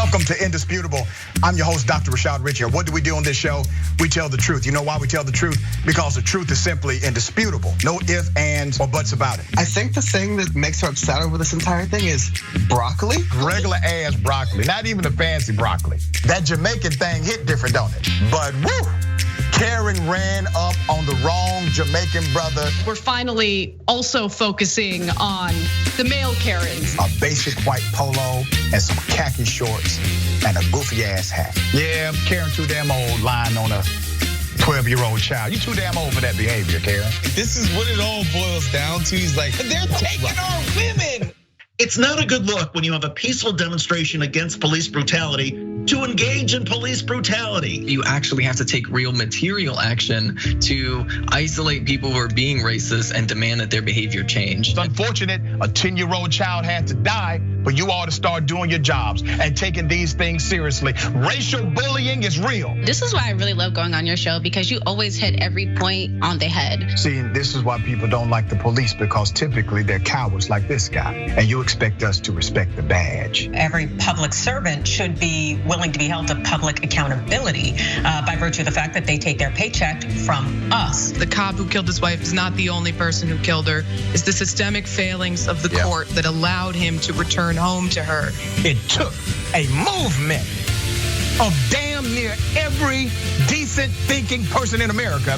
Welcome to Indisputable. I'm your host, Dr. Richey. What do we do on this show? We tell the truth. You know why we tell the truth? Because the truth is simply indisputable. No ifs, ands, or buts about it. I think the thing that makes her upset over this entire thing is broccoli. Regular ass broccoli, not even the fancy broccoli. That Jamaican thing hit different, don't it? But woo! Karen ran up on the wrong Jamaican brother. We're finally also focusing on the male Karens. A basic white polo and some khaki shorts and a goofy ass hat. Yeah, Karen too damn old lying on a 12-year-old child. You too damn old for that behavior, Karen. This is what it all boils down to. He's like, they're taking our women. It's not a good look when you have a peaceful demonstration against police brutality to engage in police brutality. You actually have to take real material action to isolate people who are being racist and demand that their behavior change. It's unfortunate a 10-year-old child had to die, but you ought to start doing your jobs and taking these things seriously. Racial bullying is real. This is why I really love going on your show, because you always hit every point on the head. See, this is why people don't like the police, because typically they're cowards like this guy, and you expect us to respect the badge. Every public servant should be willing to be held to public accountability by virtue of the fact that they take their paycheck from us. The cop who killed his wife is not the only person who killed her. It's the systemic failings of the court that allowed him to return home to her. It took a movement of damn near every decent thinking person in America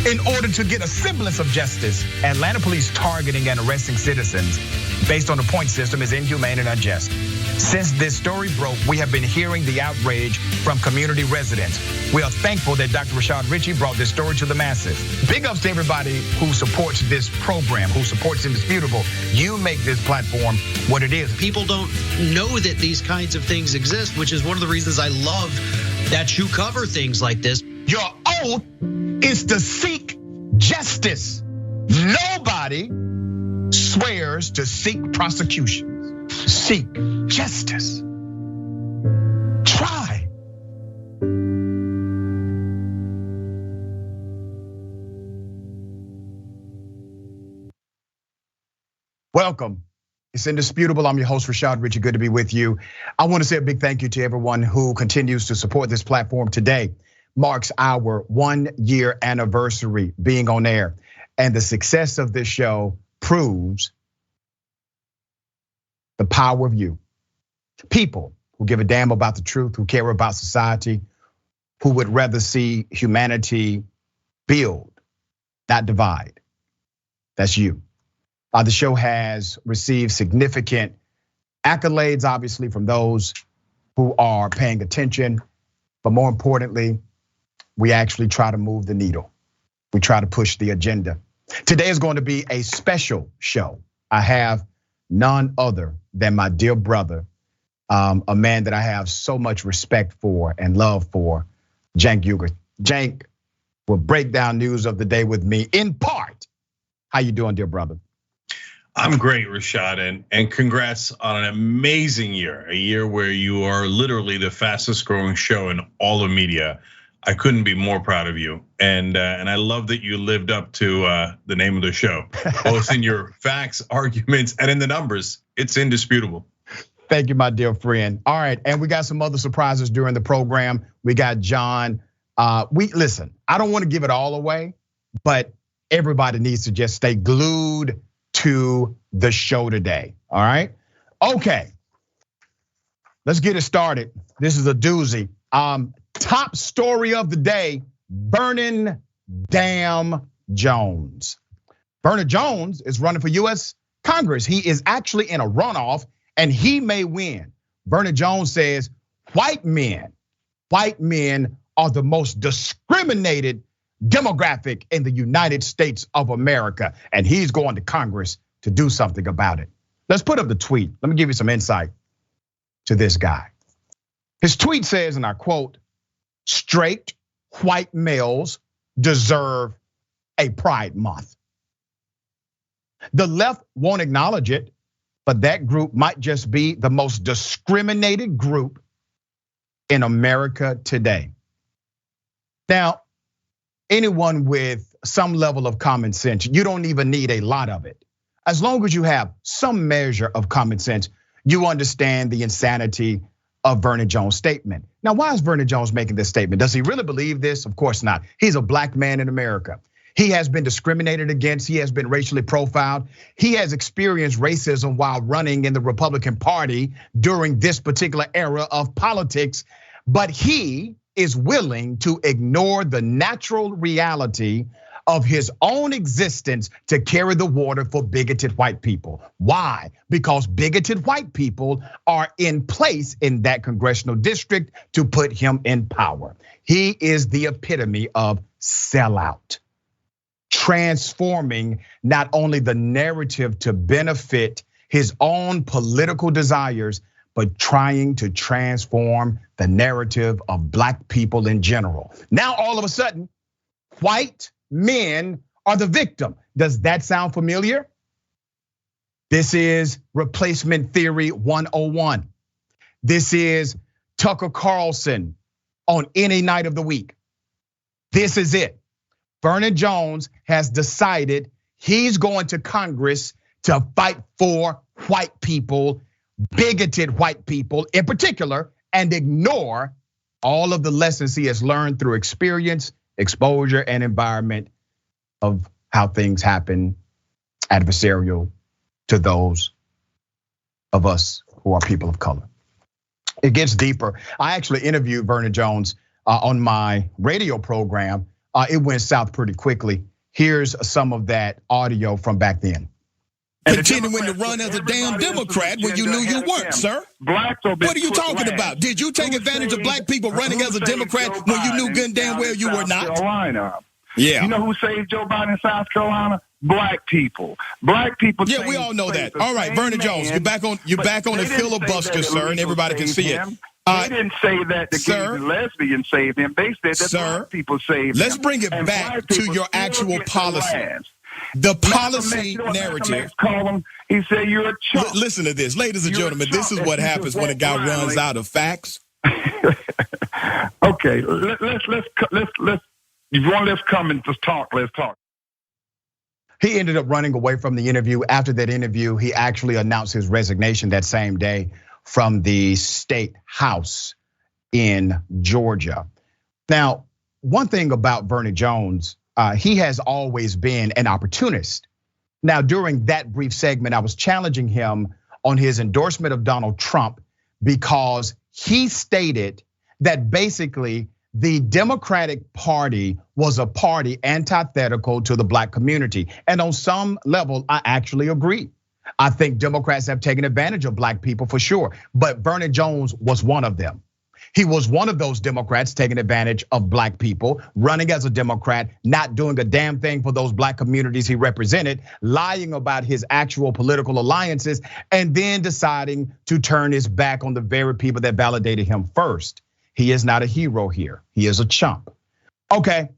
in order to get a semblance of justice. Atlanta police targeting and arresting citizens based on the point system is inhumane and unjust. Since this story broke, we have been hearing the outrage from community residents. We are thankful that Dr. Richey brought this story to the masses. Big ups to everybody who supports this program, who supports Indisputable. You make this platform what it is. People don't know that these kinds of things exist, which is one of the reasons I love that you cover things like this. Your oath is to seek justice. Nobody swears to seek prosecution. Seek justice. Try. Welcome. It's Indisputable. I'm your host, Richey. Good to be with you. I want to say a big thank you to everyone who continues to support this platform. Today marks our 1-year anniversary being on air. And the success of this show proves the power of you. People who give a damn about the truth, who care about society, who would rather see humanity build, not divide. That's you. The show has received significant accolades, obviously, from those who are paying attention. But more importantly, we actually try to move the needle. We try to push the agenda. Today is going to be a special show. I have none other than my dear brother, a man that I have so much respect for and love for, Cenk Uygur. Cenk will break down news of the day with me in part. How you doing, dear brother? I'm great, Rashad, and congrats on an amazing year. A year where you are literally the fastest growing show in all of media. I couldn't be more proud of you. And I love that you lived up to the name of the show, both in your facts, arguments, and in the numbers. It's indisputable. Thank you, my dear friend. All right, and we got some other surprises during the program. We got John. Listen, I don't want to give it all away, but everybody needs to just stay glued to the show today. All right, okay. Let's get it started. This is a doozy. Top story of the day, Vernon damn Jones. Vernon Jones is running for US Congress. He is actually in a runoff and he may win. Vernon Jones says white men are the most discriminated demographic in the United States of America. And he's going to Congress to do something about it. Let's put up the tweet. Let me give you some insight to this guy. His tweet says, and I quote, "Straight white males deserve a Pride Month." The left won't acknowledge it, but that group might just be the most discriminated group in America today. Now, anyone with some level of common sense, you don't even need a lot of it. As long as you have some measure of common sense, you understand the insanity of Vernon Jones' statement. Now, why is Vernon Jones making this statement? Does he really believe this? Of course not. He's a black man in America. He has been discriminated against. He has been racially profiled. He has experienced racism while running in the Republican Party during this particular era of politics. But he is willing to ignore the natural reality of his own existence to carry the water for bigoted white people. Why? Because bigoted white people are in place in that congressional district to put him in power. He is the epitome of sellout, transforming not only the narrative to benefit his own political desires, but trying to transform the narrative of black people in general. Now, all of a sudden, white men are the victim. Does that sound familiar? This is replacement theory 101. This is Tucker Carlson on any night of the week. This is it. Vernon Jones has decided he's going to Congress to fight for white people, bigoted white people in particular, and ignore all of the lessons he has learned through experience, exposure, and environment of how things happen adversarial to those of us who are people of color. It gets deeper. I actually interviewed Vernon Jones on my radio program. It went south pretty quickly. Here's some of that audio from back then. Continuing to run as a damn Democrat when you knew you weren't, sir. What are you talking about? Did you take advantage of black people running as a Democrat when you knew good and damn well you were not? Yeah. You know who saved Joe Biden in South Carolina? Black people. Black people. Yeah, we all know that. All right, Vernon Jones, you're back on the filibuster, sir, and everybody can see it. They didn't say that the gays and lesbians saved him. They said that black people saved him. Let's bring it back to your actual policy. The policy narrative. He said you're a chump. Listen to this, ladies and gentlemen. This is what happens when a guy runs out of facts. Okay, let's come and just talk. Let's talk. He ended up running away from the interview. After that interview, he actually announced his resignation that same day from the state house in Georgia. Now, one thing about Vernon Jones, he has always been an opportunist. Now, during that brief segment, I was challenging him on his endorsement of Donald Trump because he stated that basically the Democratic Party was a party antithetical to the black community. And on some level, I actually agree. I think Democrats have taken advantage of black people for sure, but Vernon Jones was one of them. He was one of those Democrats taking advantage of black people, running as a Democrat, not doing a damn thing for those black communities he represented, lying about his actual political alliances, and then deciding to turn his back on the very people that validated him first. He is not a hero here. He is a chump. Okay,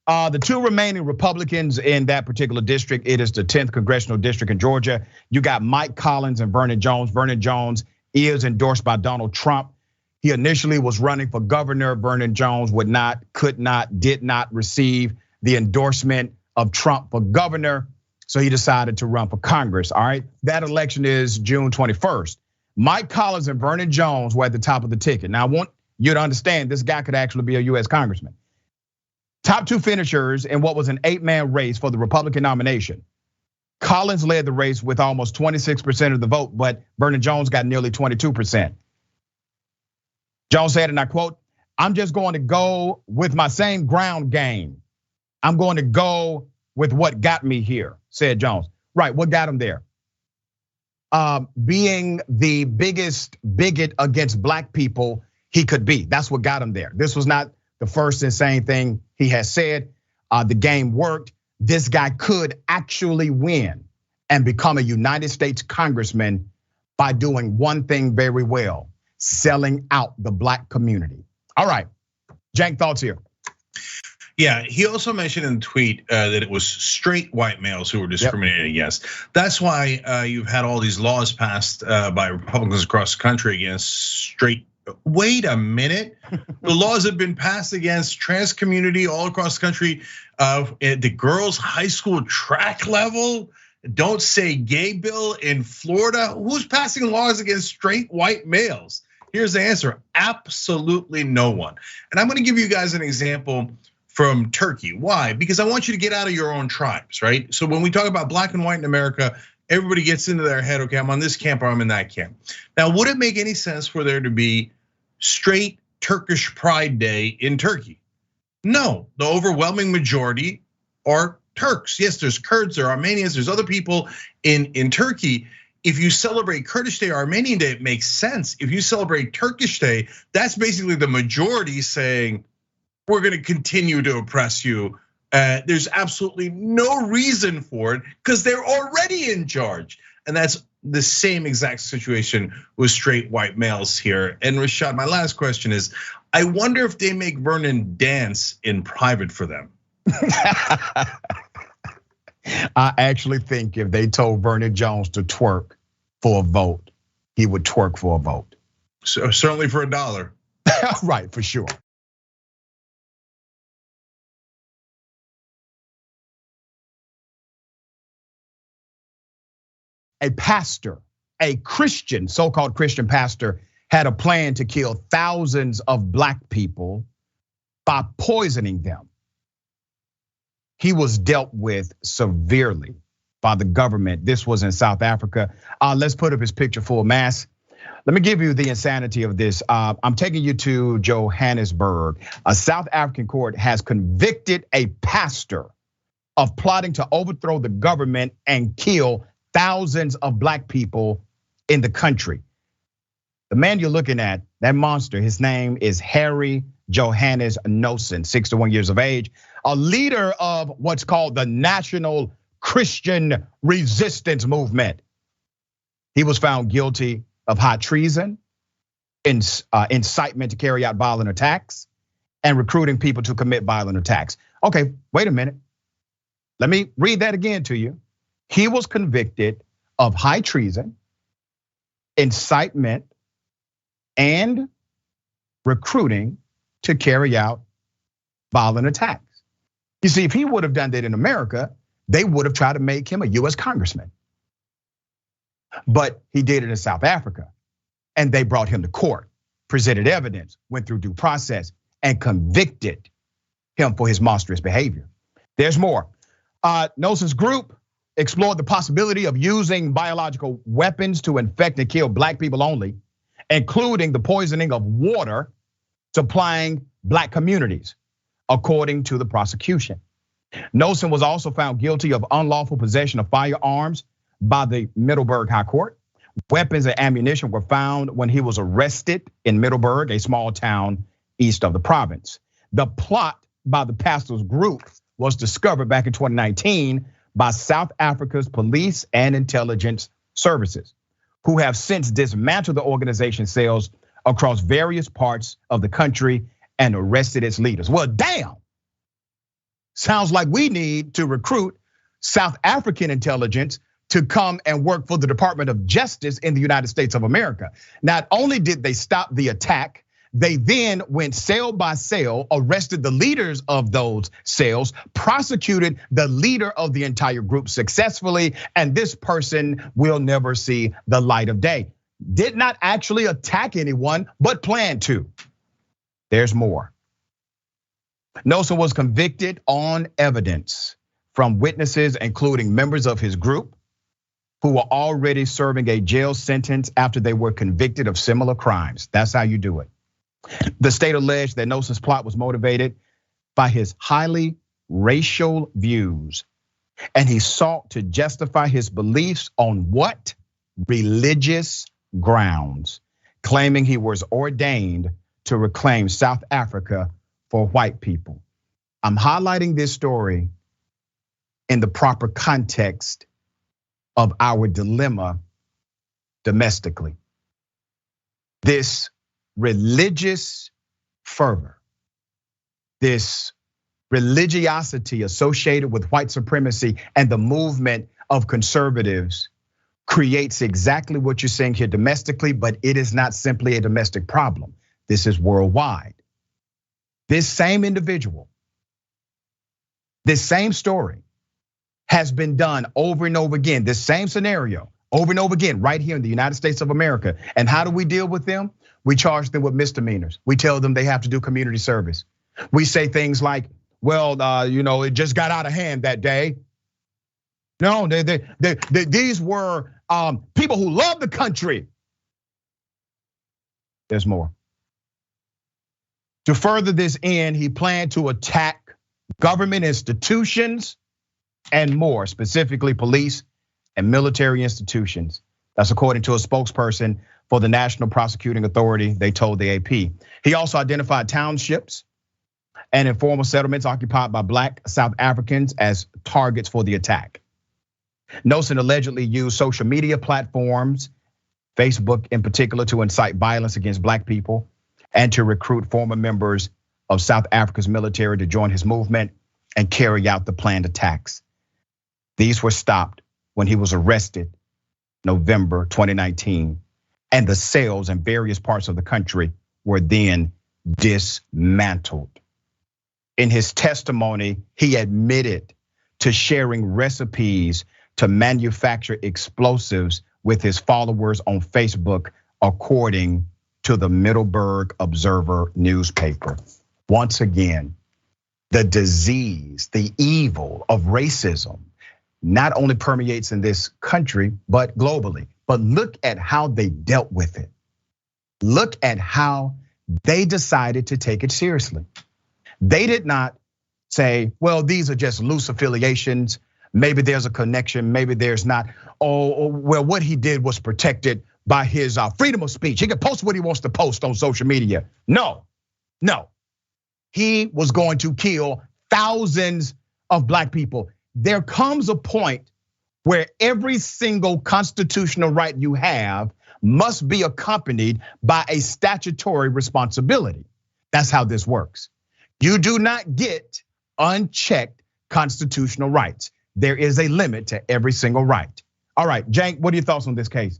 the two remaining Republicans in that particular district, it is the 10th congressional district in Georgia. You got Mike Collins and Vernon Jones. Vernon Jones is endorsed by Donald Trump. He initially was running for governor. Vernon Jones did not receive the endorsement of Trump for governor. So he decided to run for Congress, all right? That election is June 21st. Mike Collins and Vernon Jones were at the top of the ticket. Now I want you to understand this guy could actually be a US congressman. Top two finishers in what was an 8-man race for the Republican nomination. Collins led the race with almost 26% of the vote, but Vernon Jones got nearly 22%. Jones said, and I quote, "I'm just going to go with my same ground game. I'm going to go with what got me here," said Jones. Right, what got him there? Being the biggest bigot against black people he could be. That's what got him there. This was not the first insane thing he has said. The game worked. This guy could actually win and become a United States congressman by doing one thing very well: selling out the black community. All right, Jank, thoughts here? Yeah, he also mentioned in the tweet that it was straight white males who were discriminated against. That's why you've had all these laws passed by Republicans across the country against straight. Wait a minute, the laws have been passed against trans community all across the country. At the girls' high school track level, don't say gay bill in Florida. Who's passing laws against straight white males? Here's the answer, absolutely no one. And I'm gonna give you guys an example from Turkey. Why? Because I want you to get out of your own tribes, right? So when we talk about black and white in America, everybody gets into their head, okay, I'm on this camp or I'm in that camp. Now, would it make any sense for there to be straight Turkish Pride Day in Turkey? No, the overwhelming majority are Turks. Yes, there's Kurds, there are Armenians, there's other people in Turkey. If you celebrate Kurdish Day or Armenian Day, it makes sense. If you celebrate Turkish Day, that's basically the majority saying, we're gonna continue to oppress you. There's absolutely no reason for it because they're already in charge. And that's the same exact situation with straight white males here. And Rashad, my last question is, I wonder if they make Vernon dance in private for them. I actually think if they told Vernon Jones to twerk for a vote, he would twerk for a vote. So certainly for $1. Right, for sure. A pastor, a Christian, so-called Christian pastor, had a plan to kill thousands of black people by poisoning them. He was dealt with severely by the government. This was in South Africa. Let's put up his picture full mass. Let me give you the insanity of this. I'm taking you to Johannesburg. A South African court has convicted a pastor of plotting to overthrow the government and kill thousands of black people in the country. The man you're looking at, that monster, his name is Harry Johannes Nosen, 61 years of age, a leader of what's called the National Christian Resistance Movement. He was found guilty of high treason, incitement to carry out violent attacks, and recruiting people to commit violent attacks. Okay, wait a minute. Let me read that again to you. He was convicted of high treason, incitement, and recruiting to carry out violent attacks. You see, if he would have done that in America, they would have tried to make him a US congressman. But he did it in South Africa, and they brought him to court, presented evidence, went through due process, and convicted him for his monstrous behavior. There's more. Nosen's group explored the possibility of using biological weapons to infect and kill black people only, including the poisoning of water supplying black communities, according to the prosecution. Nosen was also found guilty of unlawful possession of firearms by the Middelburg High Court. Weapons and ammunition were found when he was arrested in Middelburg, a small town east of the province. The plot by the pastor's group was discovered back in 2019 by South Africa's police and intelligence services, who have since dismantled the organization's cells across various parts of the country and arrested its leaders. Well, damn. Sounds like we need to recruit South African intelligence to come and work for the Department of Justice in the United States of America. Not only did they stop the attack, they then went cell by cell, arrested the leaders of those cells, prosecuted the leader of the entire group successfully, and this person will never see the light of day. Did not actually attack anyone, but planned to. There's more. Nosen was convicted on evidence from witnesses, including members of his group, who were already serving a jail sentence after they were convicted of similar crimes. That's how you do it. The state alleged that Nosen's plot was motivated by his highly racial views, and he sought to justify his beliefs on what? Religious grounds, claiming he was ordained to reclaim South Africa for white people. I'm highlighting this story in the proper context of our dilemma domestically. This religious fervor, this religiosity associated with white supremacy and the movement of conservatives creates exactly what you're saying here domestically, but it is not simply a domestic problem. This is worldwide. This same individual, this same story has been done over and over again, this same scenario over and over again right here in the United States of America. And how do we deal with them? We charge them with misdemeanors. We tell them they have to do community service. We say things like, well, it just got out of hand that day. No, these were people who love the country. There's more. To further this end, he planned to attack government institutions and more, specifically police and military institutions. That's according to a spokesperson for the National Prosecuting Authority, they told the AP. He also identified townships and informal settlements occupied by Black South Africans as targets for the attack. Nelson allegedly used social media platforms, Facebook in particular, to incite violence against Black people and to recruit former members of South Africa's military to join his movement and carry out the planned attacks. These were stopped when he was arrested November 2019, and the cells in various parts of the country were then dismantled. In his testimony, he admitted to sharing recipes to manufacture explosives with his followers on Facebook, according to the Middleburg Observer newspaper. Once again, the disease, the evil of racism not only permeates in this country, but globally. But look at how they dealt with it. Look at how they decided to take it seriously. They did not say, well, these are just loose affiliations. Maybe there's a connection, maybe there's not. Oh, well, what he did was protected by his freedom of speech. He can post what he wants to post on social media. No. He was going to kill thousands of Black people. There comes a point where every single constitutional right you have must be accompanied by a statutory responsibility. That's how this works. You do not get unchecked constitutional rights. There is a limit to every single right. All right, Jank, what are your thoughts on this case?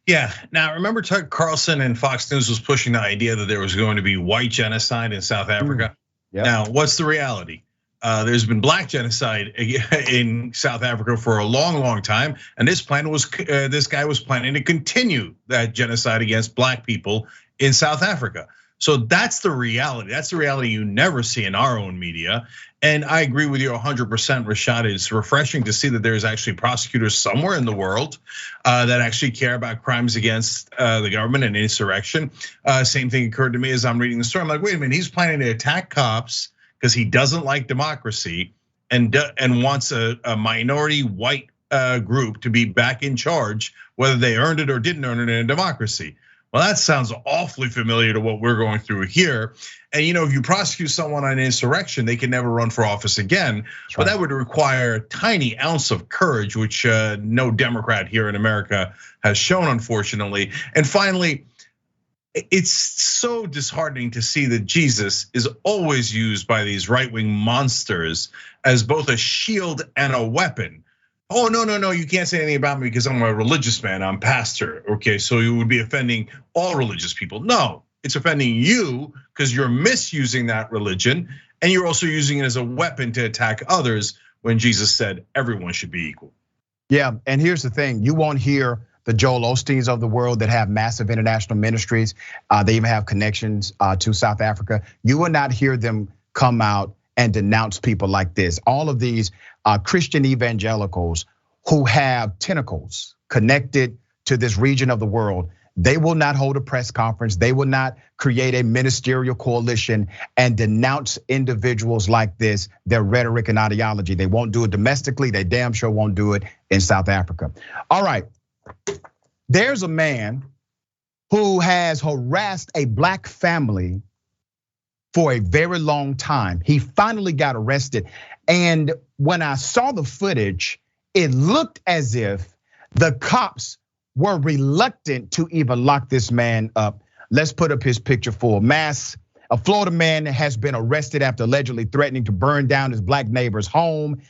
Yeah, now remember Tucker Carlson and Fox News was pushing the idea that there was going to be white genocide in South Africa. Yep. Now, what's the reality? There's been Black genocide in South Africa for a long, long time, and this guy was planning to continue that genocide against Black people in South Africa. So that's the reality. That's the reality you never see in our own media. And I agree with you 100%, Rashad. It's refreshing to see that there's actually prosecutors somewhere in the world that actually care about crimes against the government and insurrection. Same thing occurred to me as I'm reading the story. I'm like, wait a minute, he's planning to attack cops because he doesn't like democracy and wants a minority white group to be back in charge, whether they earned it or didn't earn it in a democracy. Well, that sounds awfully familiar to what we're going through here. And if you prosecute someone on insurrection, they can never run for office again. But that would require a tiny ounce of courage, which no Democrat here in America has shown, unfortunately. And finally, it's so disheartening to see that Jesus is always used by these right-wing monsters as both a shield and a weapon. Oh, no, you can't say anything about me because I'm a religious man, I'm pastor. Okay, so you would be offending all religious people. No, it's offending you because you're misusing that religion and you're also using it as a weapon to attack others when Jesus said everyone should be equal. Yeah, and here's the thing, you won't hear the Joel Osteens of the world that have massive international ministries. They even have connections to South Africa. You will not hear them come out and denounce people like this. All of these Christian evangelicals who have tentacles connected to this region of the world, they will not hold a press conference. They will not create a ministerial coalition and denounce individuals like this, their rhetoric and ideology. They won't do it domestically. They damn sure won't do it in South Africa. All right, there's a man who has harassed a Black family for a very long time. He finally got arrested. And when I saw the footage, it looked as if the cops were reluctant to even lock this man up. Let's put up his picture full mass. A Florida man has been arrested after allegedly threatening to burn down his Black neighbor's home.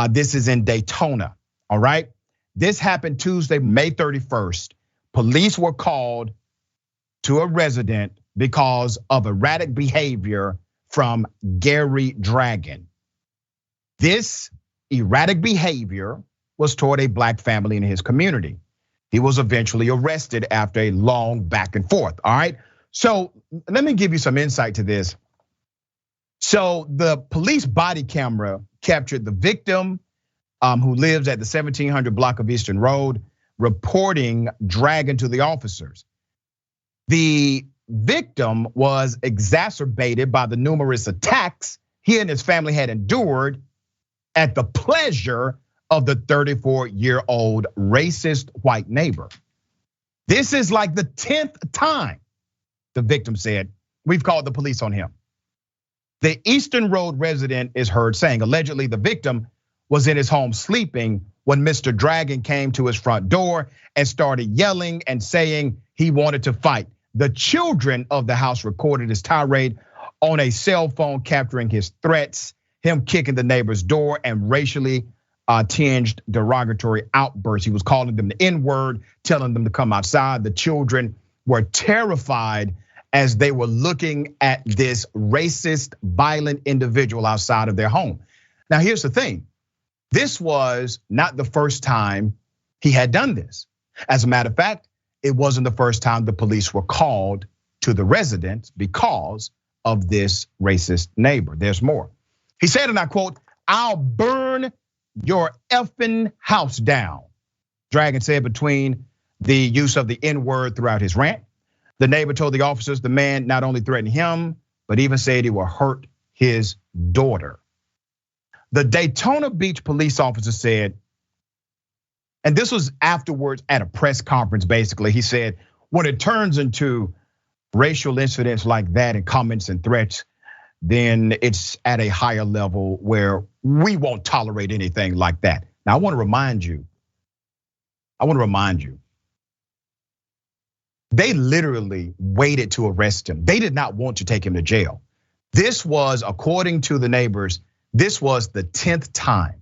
This is in Daytona, all right? This happened Tuesday, May 31st. Police were called to a resident because of erratic behavior from Gary Dragon. This erratic behavior was toward a Black family in his community. He was eventually arrested after a long back and forth, all right? So let me give you some insight to this. So the police body camera captured the victim who lives at the 1700 block of Eastern Road, reporting dragging to the officers. The victim was exacerbated by the numerous attacks he and his family had endured at the pleasure of the 34-year-old racist white neighbor. This is like the 10th time, the victim said, we've called the police on him. The Eastern Road resident is heard saying, allegedly the victim was in his home sleeping when Mr. Dragon came to his front door and started yelling and saying he wanted to fight. The children of the house recorded his tirade on a cell phone, capturing his threats, him kicking the neighbor's door, and racially tinged derogatory outbursts. He was calling them the N-word, telling them to come outside. The children were terrified as they were looking at this racist, violent individual outside of their home. Now, here's the thing. This was not the first time he had done this. As a matter of fact, it wasn't the first time the police were called to the residence because of this racist neighbor. There's more. He said, and I quote, "I'll burn your effing house down," Dragon said between the use of the N-word throughout his rant. The neighbor told the officers the man not only threatened him, but even said he will hurt his daughter. The Daytona Beach police officer said, and this was afterwards at a press conference, basically, he said, when it turns into racial incidents like that and comments and threats, then it's at a higher level where we won't tolerate anything like that. Now, I want to remind you, they literally waited to arrest him. They did not want to take him to jail. This was, according to the neighbors, this was the 10th time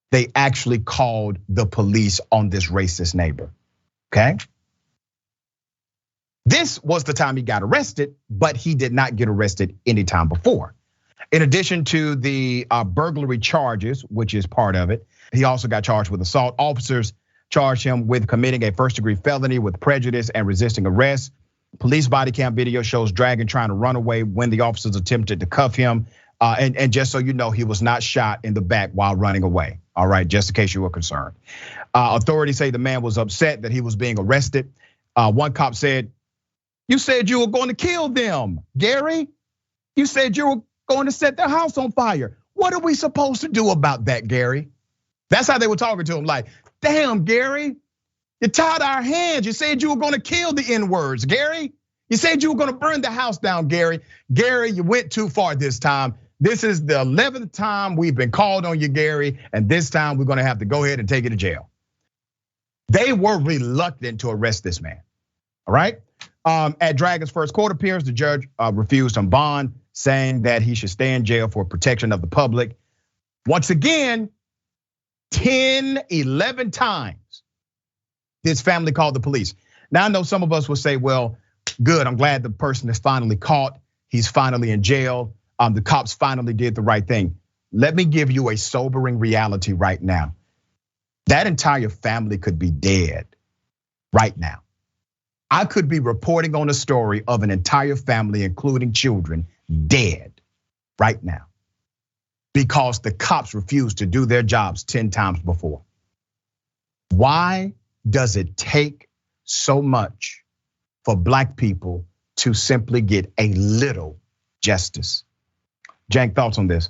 they actually called the police on this racist neighbor, okay? This was the time he got arrested, but he did not get arrested any time before. In addition to the burglary charges, which is part of it, he also got charged with assault. Officers charged him with committing a first-degree felony with prejudice and resisting arrest. Police body cam video shows Dragon trying to run away when the officers attempted to cuff him. And just so you know, he was not shot in the back while running away. All right, just in case you were concerned. Authorities say the man was upset that he was being arrested. One cop said, "You said you were going to kill them, Gary. You said you were going to set their house on fire. What are we supposed to do about that, Gary?" That's how they were talking to him, like, damn, Gary, you tied our hands. You said you were going to kill the N-words, Gary. You said you were going to burn the house down, Gary. Gary, you went too far this time. This is the 11th time we've been called on you, Gary, and this time we're gonna have to go ahead and take you to jail. They were reluctant to arrest this man, all right? At Dragon's first court appearance, the judge refused on bond, saying that he should stay in jail for protection of the public. Once again, 10, 11 times, this family called the police. Now I know some of us will say, well, good, I'm glad the person is finally caught. He's finally in jail. The cops finally did the right thing. Let me give you a sobering reality right now. That entire family could be dead right now. I could be reporting on a story of an entire family, including children, dead right now because the cops refused to do their jobs 10 times before. Why does it take so much for black people to simply get a little justice? Jank, thoughts on this?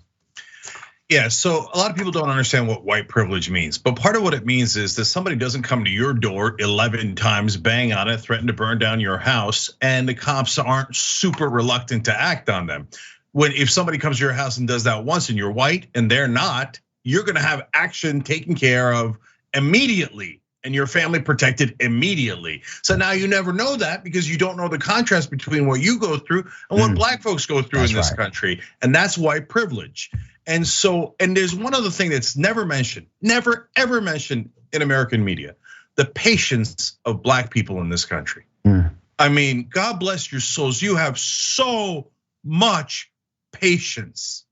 Yeah, so a lot of people don't understand what white privilege means, but part of what it means is that somebody doesn't come to your door 11 times, bang on it, threaten to burn down your house, and the cops aren't super reluctant to act on them. If somebody comes to your house and does that once and you're white and they're not, you're gonna have action taken care of immediately and your family protected immediately. So now you never know that because you don't know the contrast between what you go through and what black folks go through in this country. And that's white privilege. And so, and there's one other thing that's never mentioned, never ever mentioned in American media, the patience of black people in this country. I mean, God bless your souls. You have so much patience.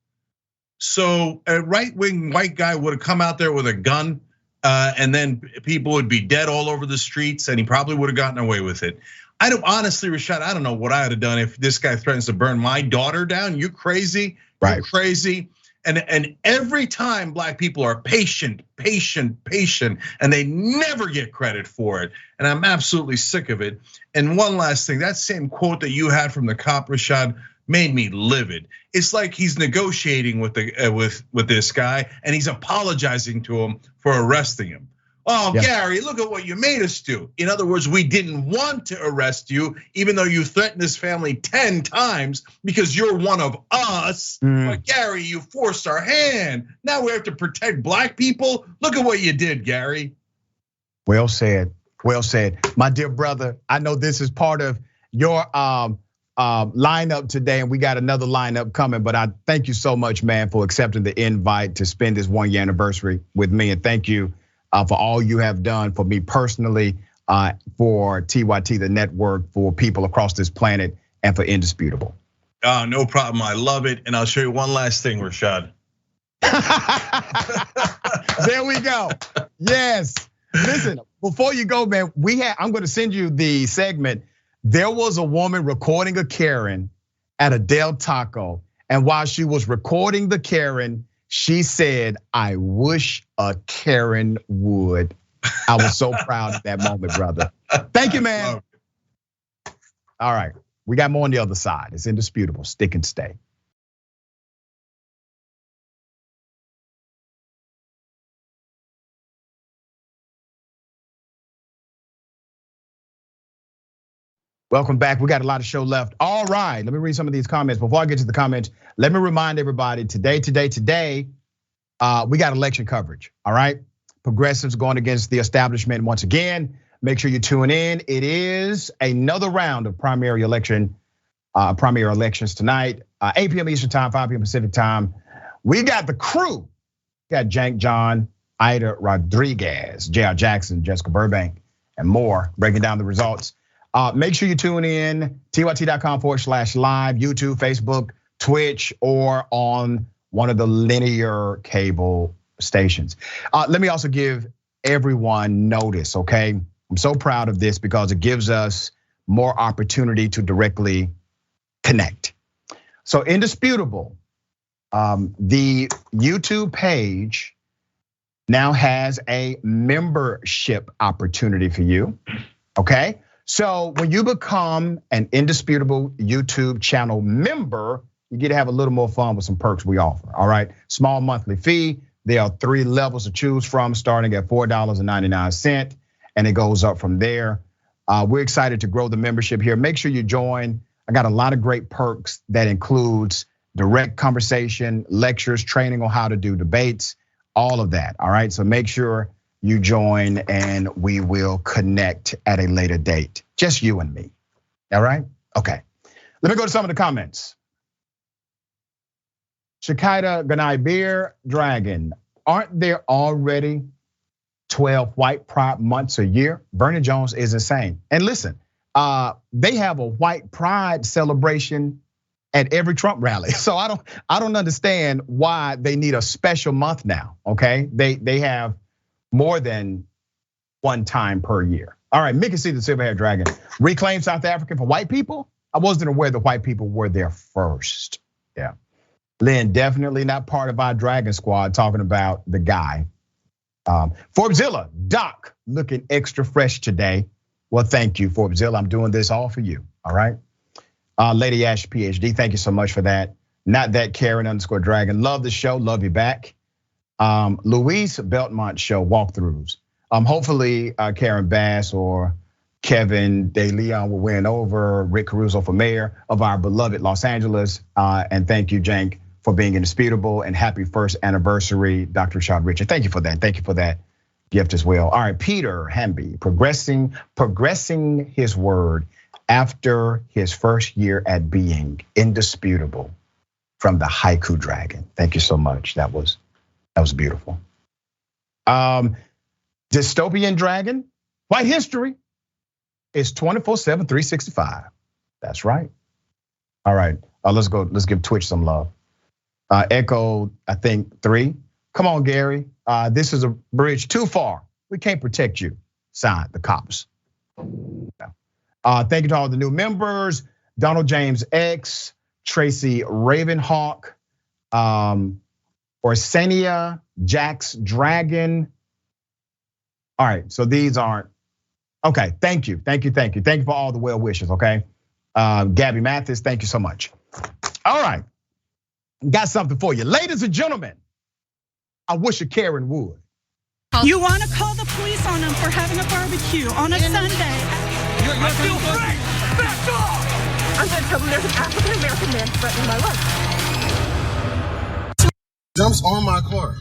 So a right-wing white guy would have come out there with a gun and then people would be dead all over the streets, and he probably would have gotten away with it. I don't honestly, Rashad, I don't know what I would have done if this guy threatens to burn my daughter down. You crazy? Right. You're crazy. And every time black people are patient, and they never get credit for it. And I'm absolutely sick of it. And one last thing, that same quote that you had from the cop, Rashad, made me livid. It's like he's negotiating with this guy, and he's apologizing to him for arresting him. Oh, yeah. Gary, look at what you made us do. In other words, we didn't want to arrest you, even though you threatened this family 10 times because you're one of us. But Gary, you forced our hand. Now we have to protect black people. Look at what you did, Gary. Well said, well said. My dear brother, I know this is part of your lineup today, and we got another lineup coming, but I thank you so much, man, for accepting the invite to spend this 1 year anniversary with me. And thank you for all you have done for me personally, for TYT, the network, for people across this planet, and for Indisputable. No problem, I love it. And I'll show you one last thing, Rashad. There we go, yes. Listen, before you go, man, I'm gonna send you the segment. There was a woman recording a Karen at a Del Taco, and while she was recording the Karen, she said, "I wish a Karen would." I was so proud of that moment, brother. Thank you, man. All right, we got more on the other side. It's Indisputable. Stick and stay. Welcome back. We got a lot of show left. All right, let me read some of these comments. Before I get to the comments, let me remind everybody today, we got election coverage, all right? Progressives going against the establishment once again. Make sure you tune in. It is another round of primary elections tonight, 8 p.m. Eastern time, 5 p.m. Pacific time. We got the crew. We got Jank John, Ida Rodriguez, J.R. Jackson, Jessica Burbank, and more breaking down the results. Make sure you tune in, tyt.com/live, YouTube, Facebook, Twitch, or on one of the linear cable stations. Let me also give everyone notice, okay? I'm so proud of this because it gives us more opportunity to directly connect. So Indisputable, the YouTube page now has a membership opportunity for you, okay? So when you become an Indisputable YouTube channel member, you get to have a little more fun with some perks we offer, all right? Small monthly fee. There are 3 levels to choose from, starting at $4.99, and it goes up from there. We're excited to grow the membership here. Make sure you join. I got a lot of great perks that includes direct conversation, lectures, training on how to do debates, all of that, all right? So make sure you join and we will connect at a later date. Just you and me, all right? Okay, let me go to some of the comments. Shakita Ganai Beer Dragon, aren't there already 12 white pride months a year? Bernie Jones is insane. And listen, they have a white pride celebration at every Trump rally. So I don't understand why they need a special month now, okay? They have more than one time per year. All right, Mickey C, the Silver-Haired Dragon. Reclaim South Africa for white people? I wasn't aware the white people were there first. Yeah. Lynn, definitely not part of our Dragon Squad, talking about the guy. Forbesilla, Doc, looking extra fresh today. Well, thank you, Forbesilla. I'm doing this all for you, all right? Lady Ash, PhD, thank you so much for that. Not that Karen _Dragon. Love the show, love you back. Luis Beltmont show walkthroughs. Hopefully Karen Bass or Kevin De Leon will win over Rick Caruso for mayor of our beloved Los Angeles. And thank you, Jank, for being Indisputable, and happy 1st anniversary, Dr. Rashad Richey. Thank you for that. Thank you for that gift as well. All right, Peter Hamby, progressing his word after his first year at being Indisputable from the Haiku Dragon. Thank you so much. That was beautiful. Dystopian Dragon, white history is 24/7, 365. That's right. All right, let's go. Let's give Twitch some love. Echo, I think 3. Come on, Gary. This is a bridge too far. We can't protect you. Signed, the cops. Thank you to all the new members. Donald James X, Tracy Ravenhawk, Orsenia, Jax Dragon. All right, so these aren't. Okay, thank you for all the well wishes, okay? Gabby Mathis, thank you so much. All right, got something for you. Ladies and gentlemen, I wish a Karen would. You wanna call the police on them for having a barbecue on a Sunday. I feel free, back off! I'm gonna tell them there's an African-American man threatening my life. Jumps on my car.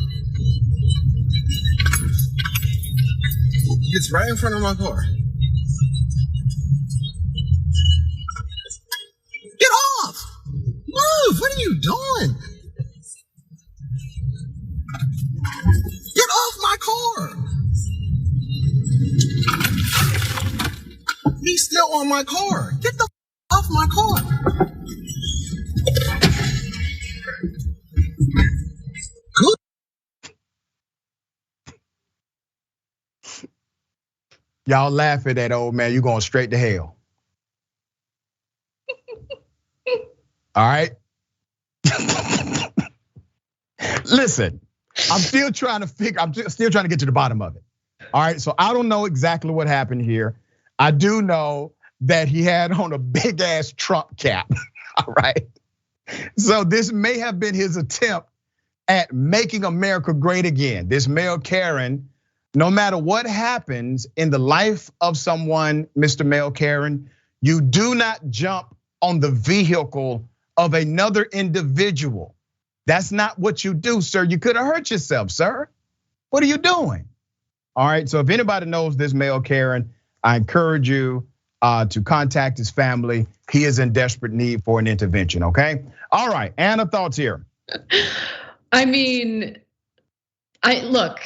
Gets right in front of my car. Get off! Move! What are you doing? Get off my car! He's still on my car. Get the off my car. Good. Y'all laugh at that old man, you going straight to hell. All right. Listen, I'm still trying to get to the bottom of it. All right, so I don't know exactly what happened here. I do know that he had on a big ass Trump cap. All right. So this may have been his attempt at making America great again. This male Karen, no matter what happens in the life of someone, Mr. Male Karen, you do not jump on the vehicle of another individual. That's not what you do, sir. You could have hurt yourself, sir. What are you doing? All right, so if anybody knows this male Karen, I encourage you to contact his family. He is in desperate need for an intervention, okay? All right, Anna, thoughts here. I mean, look,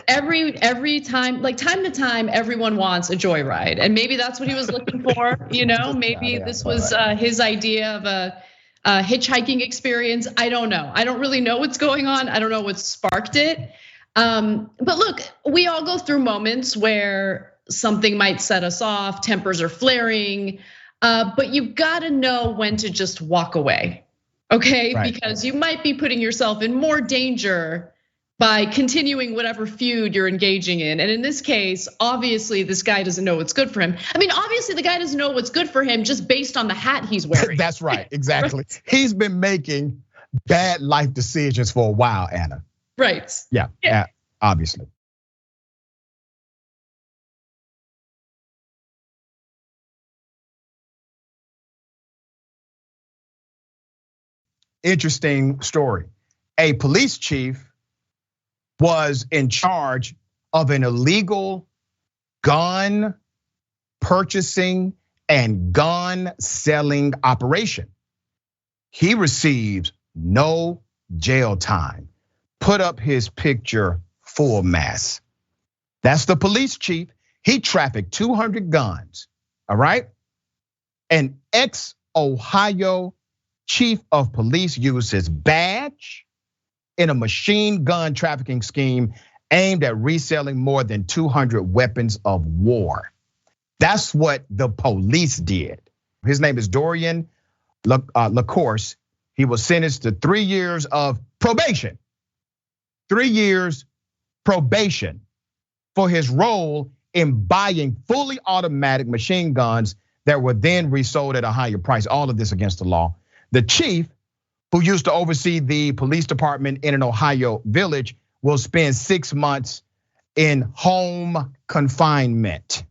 every time, like time to time, everyone wants a joyride. And maybe that's what he was looking for, maybe this was his idea of a hitchhiking experience. I don't know. I don't really know what's going on. I don't know what sparked it. But look, we all go through moments where something might set us off, tempers are flaring, but you've gotta know when to just walk away, okay? Right. Because you might be putting yourself in more danger by continuing whatever feud you're engaging in. And in this case, obviously this guy doesn't know what's good for him. I mean, obviously the guy doesn't know what's good for him just based on the hat he's wearing. That's right, exactly. Right? He's been making bad life decisions for a while, Anna. Right. Yeah, obviously. Interesting story. A police chief was in charge of an illegal gun purchasing and gun selling operation. He received no jail time. Put up his picture full mass. That's the police chief. He trafficked 200 guns, all right? An ex-Ohio chief of police used his badge in a machine gun trafficking scheme aimed at reselling more than 200 weapons of war. That's what the police did. His name is Dorian LaCourse. He was sentenced to 3 years of probation. 3 years probation for his role in buying fully automatic machine guns that were then resold at a higher price. All of this against the law. The chief, who used to oversee the police department in an Ohio village, will spend 6 months in home confinement.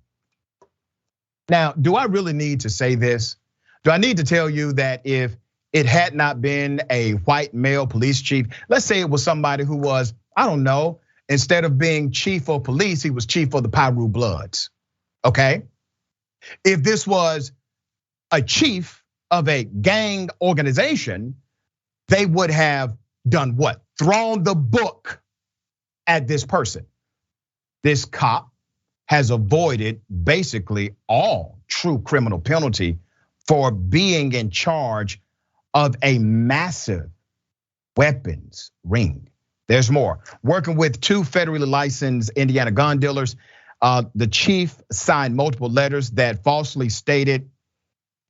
Now, do I really need to say this? Do I need to tell you that if it had not been a white male police chief, let's say it was somebody who was, I don't know, instead of being chief of police, he was chief of the Piru Bloods, okay? If this was a chief of a gang organization, they would have done what? Thrown the book at this person. This cop has avoided basically all true criminal penalty for being in charge of a massive weapons ring. There's more. Working with 2 federally licensed Indiana gun dealers, the chief signed multiple letters that falsely stated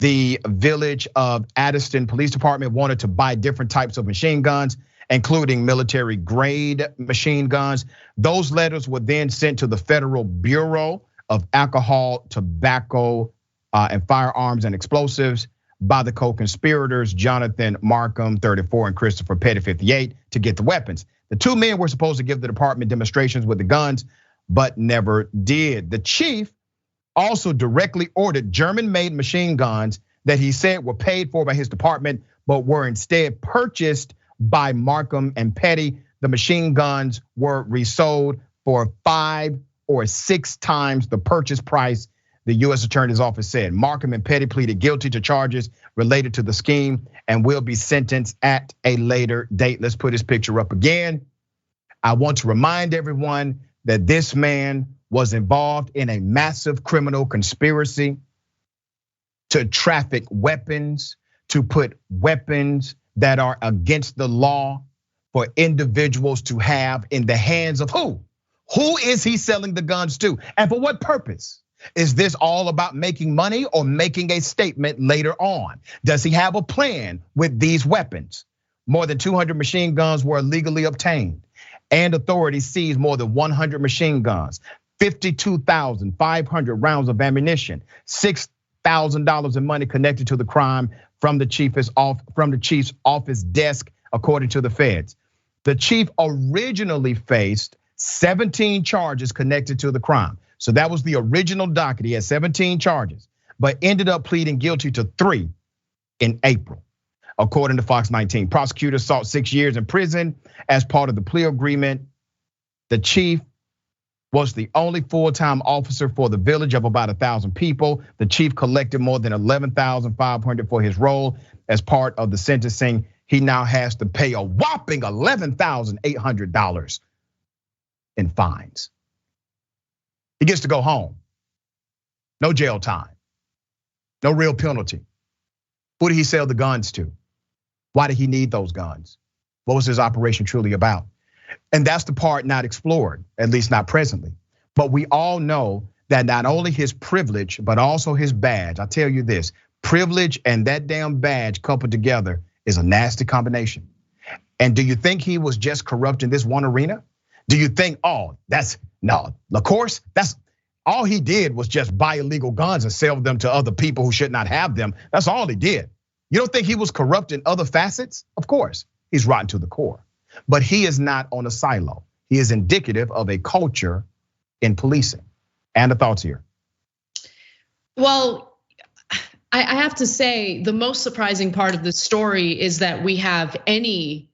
the Village of Addiston Police Department wanted to buy different types of machine guns, including military grade machine guns. Those letters were then sent to the Federal Bureau of Alcohol, Tobacco, and Firearms and Explosives by the co-conspirators, Jonathan Markham, 34, and Christopher Petty, 58, to get the weapons. The 2 men were supposed to give the department demonstrations with the guns, but never did. The chief also directly ordered German-made machine guns that he said were paid for by his department, but were instead purchased by Markham and Petty. The machine guns were resold for 5 or 6 times the purchase price, the U.S. Attorney's Office said. Markham and Petty pleaded guilty to charges related to the scheme and will be sentenced at a later date. Let's put his picture up again. I want to remind everyone that this man was involved in a massive criminal conspiracy to traffic weapons, to put weapons that are against the law for individuals to have in the hands of who? Who is he selling the guns to? And for what purpose? Is this all about making money or making a statement later on? Does he have a plan with these weapons? More than 200 machine guns were illegally obtained, and authorities seized more than 100 machine guns, 52,500 rounds of ammunition, $6,000 in money connected to the crime from the chief's office desk, according to the feds. The chief originally faced 17 charges connected to the crime. So that was the original docket. He had 17 charges, but ended up pleading guilty to 3 in April, according to Fox 19. Prosecutors sought 6 years in prison as part of the plea agreement. The chief was the only full-time officer for the village of about 1,000 people. The chief collected more than $11,500 for his role as part of the sentencing. He now has to pay a whopping $11,800 in fines. He gets to go home. No jail time. No real penalty. Who did he sell the guns to? Why did he need those guns? What was his operation truly about? And that's the part not explored, at least not presently. But we all know that not only his privilege, but also his badge. I tell you this, privilege and that damn badge coupled together is a nasty combination. And do you think he was just corrupt in this one arena? Do you think, of course, that's all he did was just buy illegal guns and sell them to other people who should not have them. That's all he did. You don't think he was corrupt in other facets? Of course, he's rotten to the core. But he is not on a silo. He is indicative of a culture in policing. And the thoughts here. Well, I have to say the most surprising part of this story is that we have any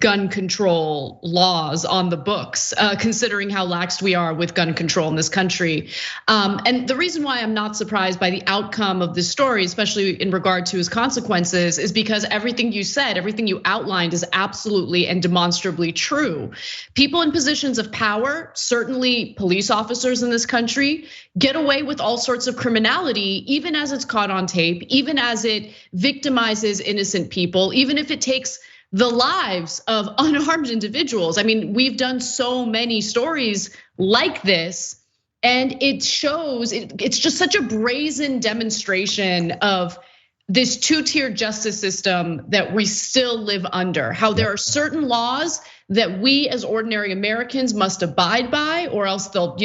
gun control laws on the books, considering how lax we are with gun control in this country. And the reason why I'm not surprised by the outcome of this story, especially in regard to his consequences, is because everything you said, everything you outlined is absolutely and demonstrably true. People in positions of power, certainly police officers in this country, get away with all sorts of criminality, even as it's caught on tape, even as it victimizes innocent people, even if it takes the lives of unarmed individuals. I mean, we've done so many stories like this, and it shows, it's just such a brazen demonstration of this 2-tier justice system that we still live under. How there are certain laws that we as ordinary Americans must abide by, or else they'll,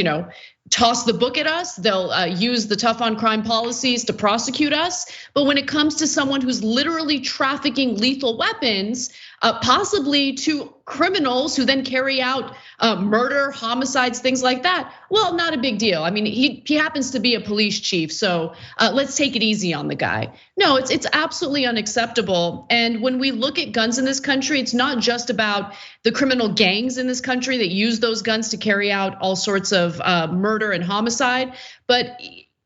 toss the book at us. They'll use the tough on crime policies to prosecute us. But when it comes to someone who's literally trafficking lethal weapons, possibly to criminals who then carry out murder, homicides, things like that, well, not a big deal. I mean, he happens to be a police chief, so let's take it easy on the guy. No, it's absolutely unacceptable. And when we look at guns in this country, it's not just about the criminal gangs in this country that use those guns to carry out all sorts of murder and homicide, but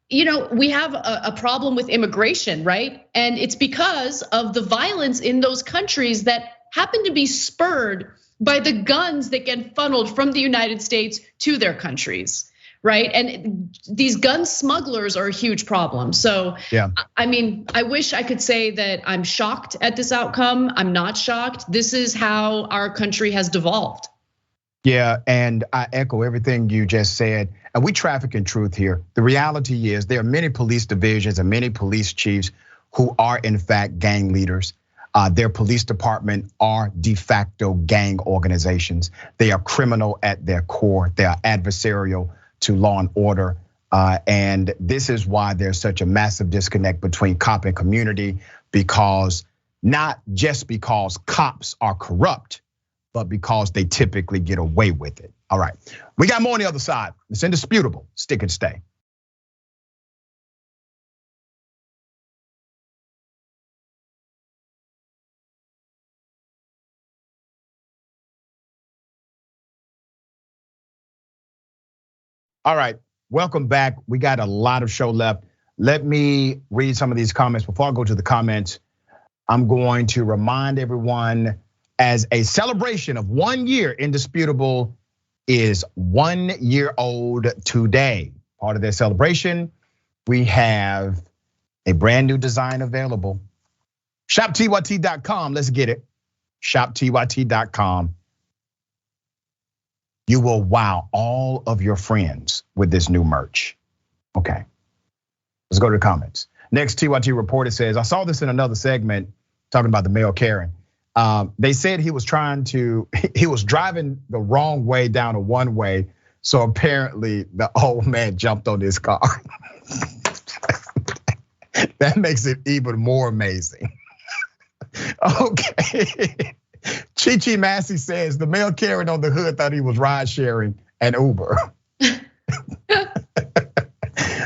we have a problem with immigration, right? And it's because of the violence in those countries that happen to be spurred by the guns that get funneled from the United States to their countries, right? And these gun smugglers are a huge problem. So, yeah. I mean, I wish I could say that I'm shocked at this outcome. I'm not shocked. This is how our country has devolved. Yeah, and I echo everything you just said. And we traffic in truth here. The reality is there are many police divisions and many police chiefs who are in fact gang leaders. Their police department are de facto gang organizations. They are criminal at their core. They are adversarial to law and order. And this is why there's such a massive disconnect between cop and community, because not just because cops are corrupt, but because they typically get away with it. All right, we got more on the other side. It's indisputable. Stick and stay. All right, welcome back. We got a lot of show left. Let me read some of these comments. Before I go to the comments, I'm going to remind everyone, as a celebration of 1 year, Indisputable is 1 year old today. Part of their celebration, we have a brand new design available. ShopTYT.com, let's get it. ShopTYT.com. You will wow all of your friends with this new merch. Okay, let's go to the comments. Next TYT reporter says, I saw this in another segment talking about the male Karen. They said he was driving the wrong way down a one way. So apparently the old man jumped on his car. That makes it even more amazing. Okay. Chi Massey says the male Karen on the hood thought he was ride sharing and Uber.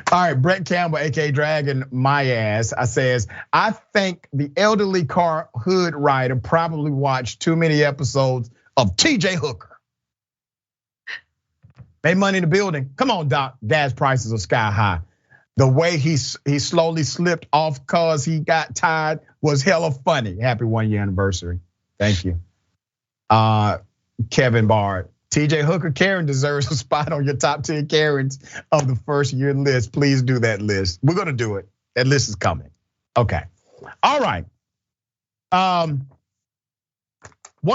All right, Brett Campbell, aka Dragon, my ass. I says, I think the elderly car hood rider probably watched too many episodes of TJ Hooker. Made money in the building. Come on, Doc. Gas prices are sky high. The way he slowly slipped off cause he got tired was hella funny. Happy 1 year anniversary. Thank you. Kevin Bard. TJ Hooker Karen deserves a spot on your top 10 Karens of the first year list. Please do that list. We're gonna do it. That list is coming. Okay. All right. One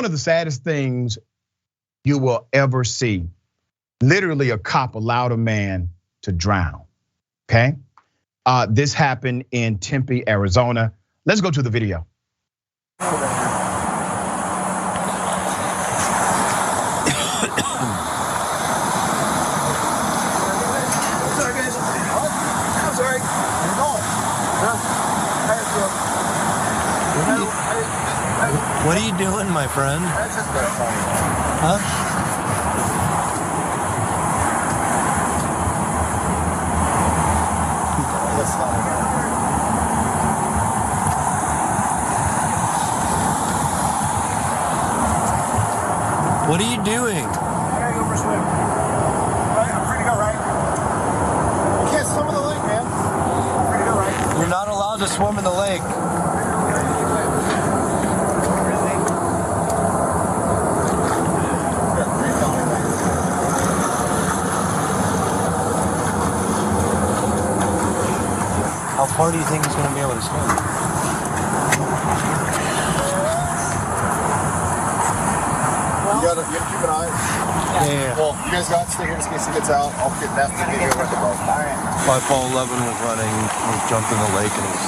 of the saddest things you will ever see, literally a cop allowed a man to drown. Okay. This happened in Tempe, Arizona. Let's go to the video. What are you doing, my friend? Huh? What are you doing? I gotta go for a swim. I'm free to go, right? You can't swim in the lake, man. I'm free to go, right? You're not allowed to swim in the lake. How far do you think he's going to be able to swim? You gotta keep an eye. Yeah. Well, you guys got to stay here in case he gets out. I'll get that to get you with the boat. All right. 5'11" was running, was jumped in the lake and was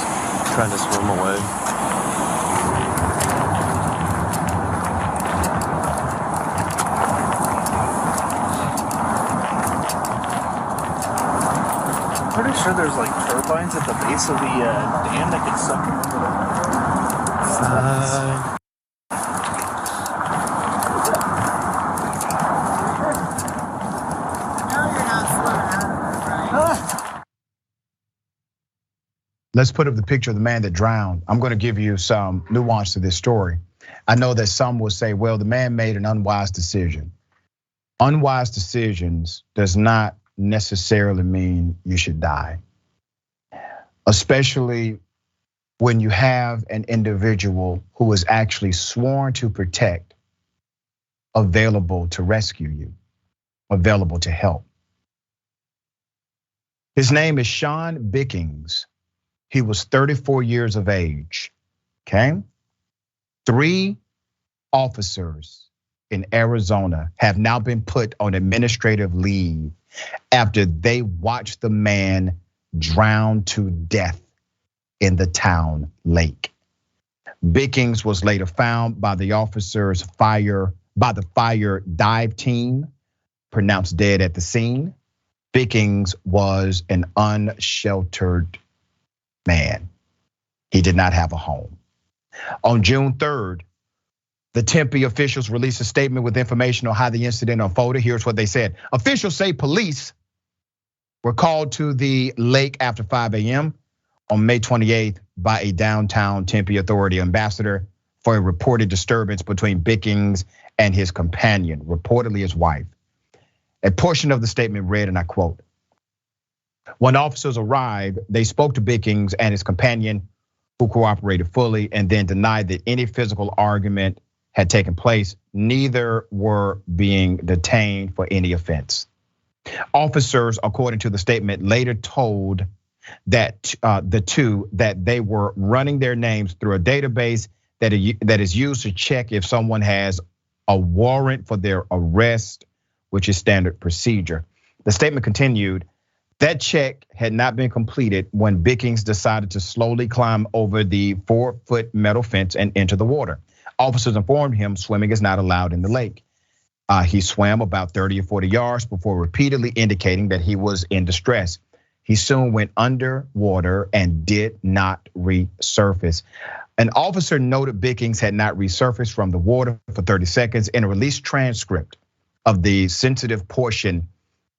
trying to swim away. Pretty sure there's like turbines at the base of the dam that can suck him into the Let's put up the picture of the man that drowned. I'm gonna give you some nuance to this story. I know that some will say, well, the man made an unwise decision. Unwise decisions does not necessarily mean you should die. Especially when you have an individual who is actually sworn to protect, available to rescue you, available to help. His name is Sean Bickings. He was 34 years of age, okay? 3 officers in Arizona have now been put on administrative leave after they watched the man drown to death in the town lake. Bickings was later found by the fire dive team, pronounced dead at the scene. Bickings was an unsheltered man. He did not have a home. On June 3rd, the Tempe officials released a statement with information on how the incident unfolded. Here's what they said. Officials say police were called to the lake after 5 a.m. on May 28th by a downtown Tempe Authority ambassador for a reported disturbance between Bickings and his companion, reportedly his wife. A portion of the statement read, and I quote, "When officers arrived, they spoke to Bickings and his companion, who cooperated fully and then denied that any physical argument had taken place. Neither were being detained for any offense." Officers, according to the statement, later told that the two that they were running their names through a database that is used to check if someone has a warrant for their arrest, which is standard procedure. The statement continued, that check had not been completed when Bickings decided to slowly climb over the 4-foot metal fence and enter the water. Officers informed him swimming is not allowed in the lake. He swam about 30 or 40 yards before repeatedly indicating that he was in distress. He soon went underwater and did not resurface. An officer noted Bickings had not resurfaced from the water for 30 seconds. In a released transcript of the sensitive portion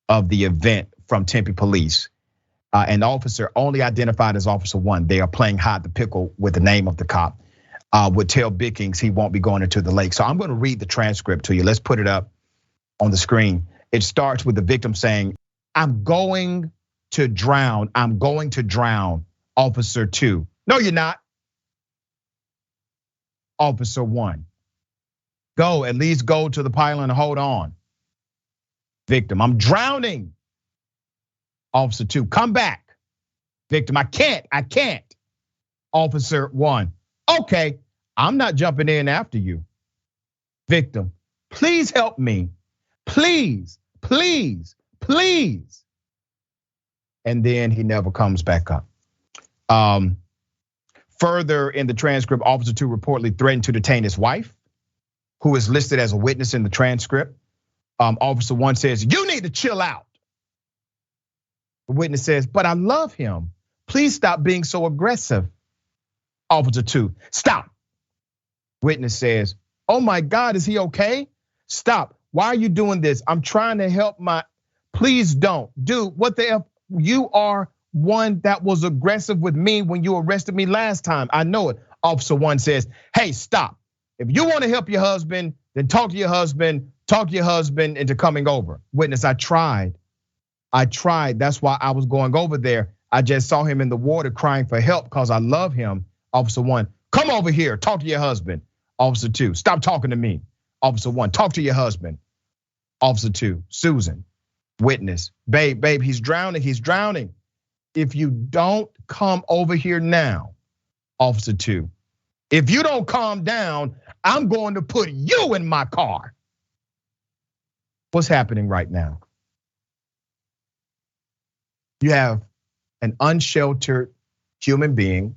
of the event from Tempe police, an officer only identified as Officer 1, they are playing hide the pickle with the name of the cop, would tell Bickings he won't be going into the lake. So I'm gonna read the transcript to you. Let's put it up on the screen. It starts with the victim saying, "I'm going to drown, I'm going to drown." Officer 2, "No, you're not." Officer 1, "Go, at least go to the pylon and hold on." Victim, "I'm drowning." Officer 2, "Come back." Victim, I can't. Officer 1, "Okay, I'm not jumping in after you." Victim, "Please help me. Please. And then he never comes back up. Further in the transcript, Officer 2 reportedly threatened to detain his wife, who is listed as a witness in the transcript. Officer 1 says, "You need to chill out." The witness says, "But I love him. Please stop being so aggressive." Officer 2, "Stop." Witness says, "Oh my God, is he okay? Stop. Why are you doing this? I'm trying to help please don't. Dude, what the F? You are one that was aggressive with me when you arrested me last time. I know it." Officer 1 says, "Hey, stop. If you want to help your husband, then talk to your husband into coming over." Witness, I tried. That's why I was going over there. I just saw him in the water crying for help because I love him." Officer 1, "Come over here, talk to your husband." Officer 2, "Stop talking to me." Officer 1, "Talk to your husband." Officer 2, Susan. Witness, babe, he's drowning. If you don't come over here now." Officer 2, "If you don't calm down, I'm going to put you in my car." What's happening right now? You have an unsheltered human being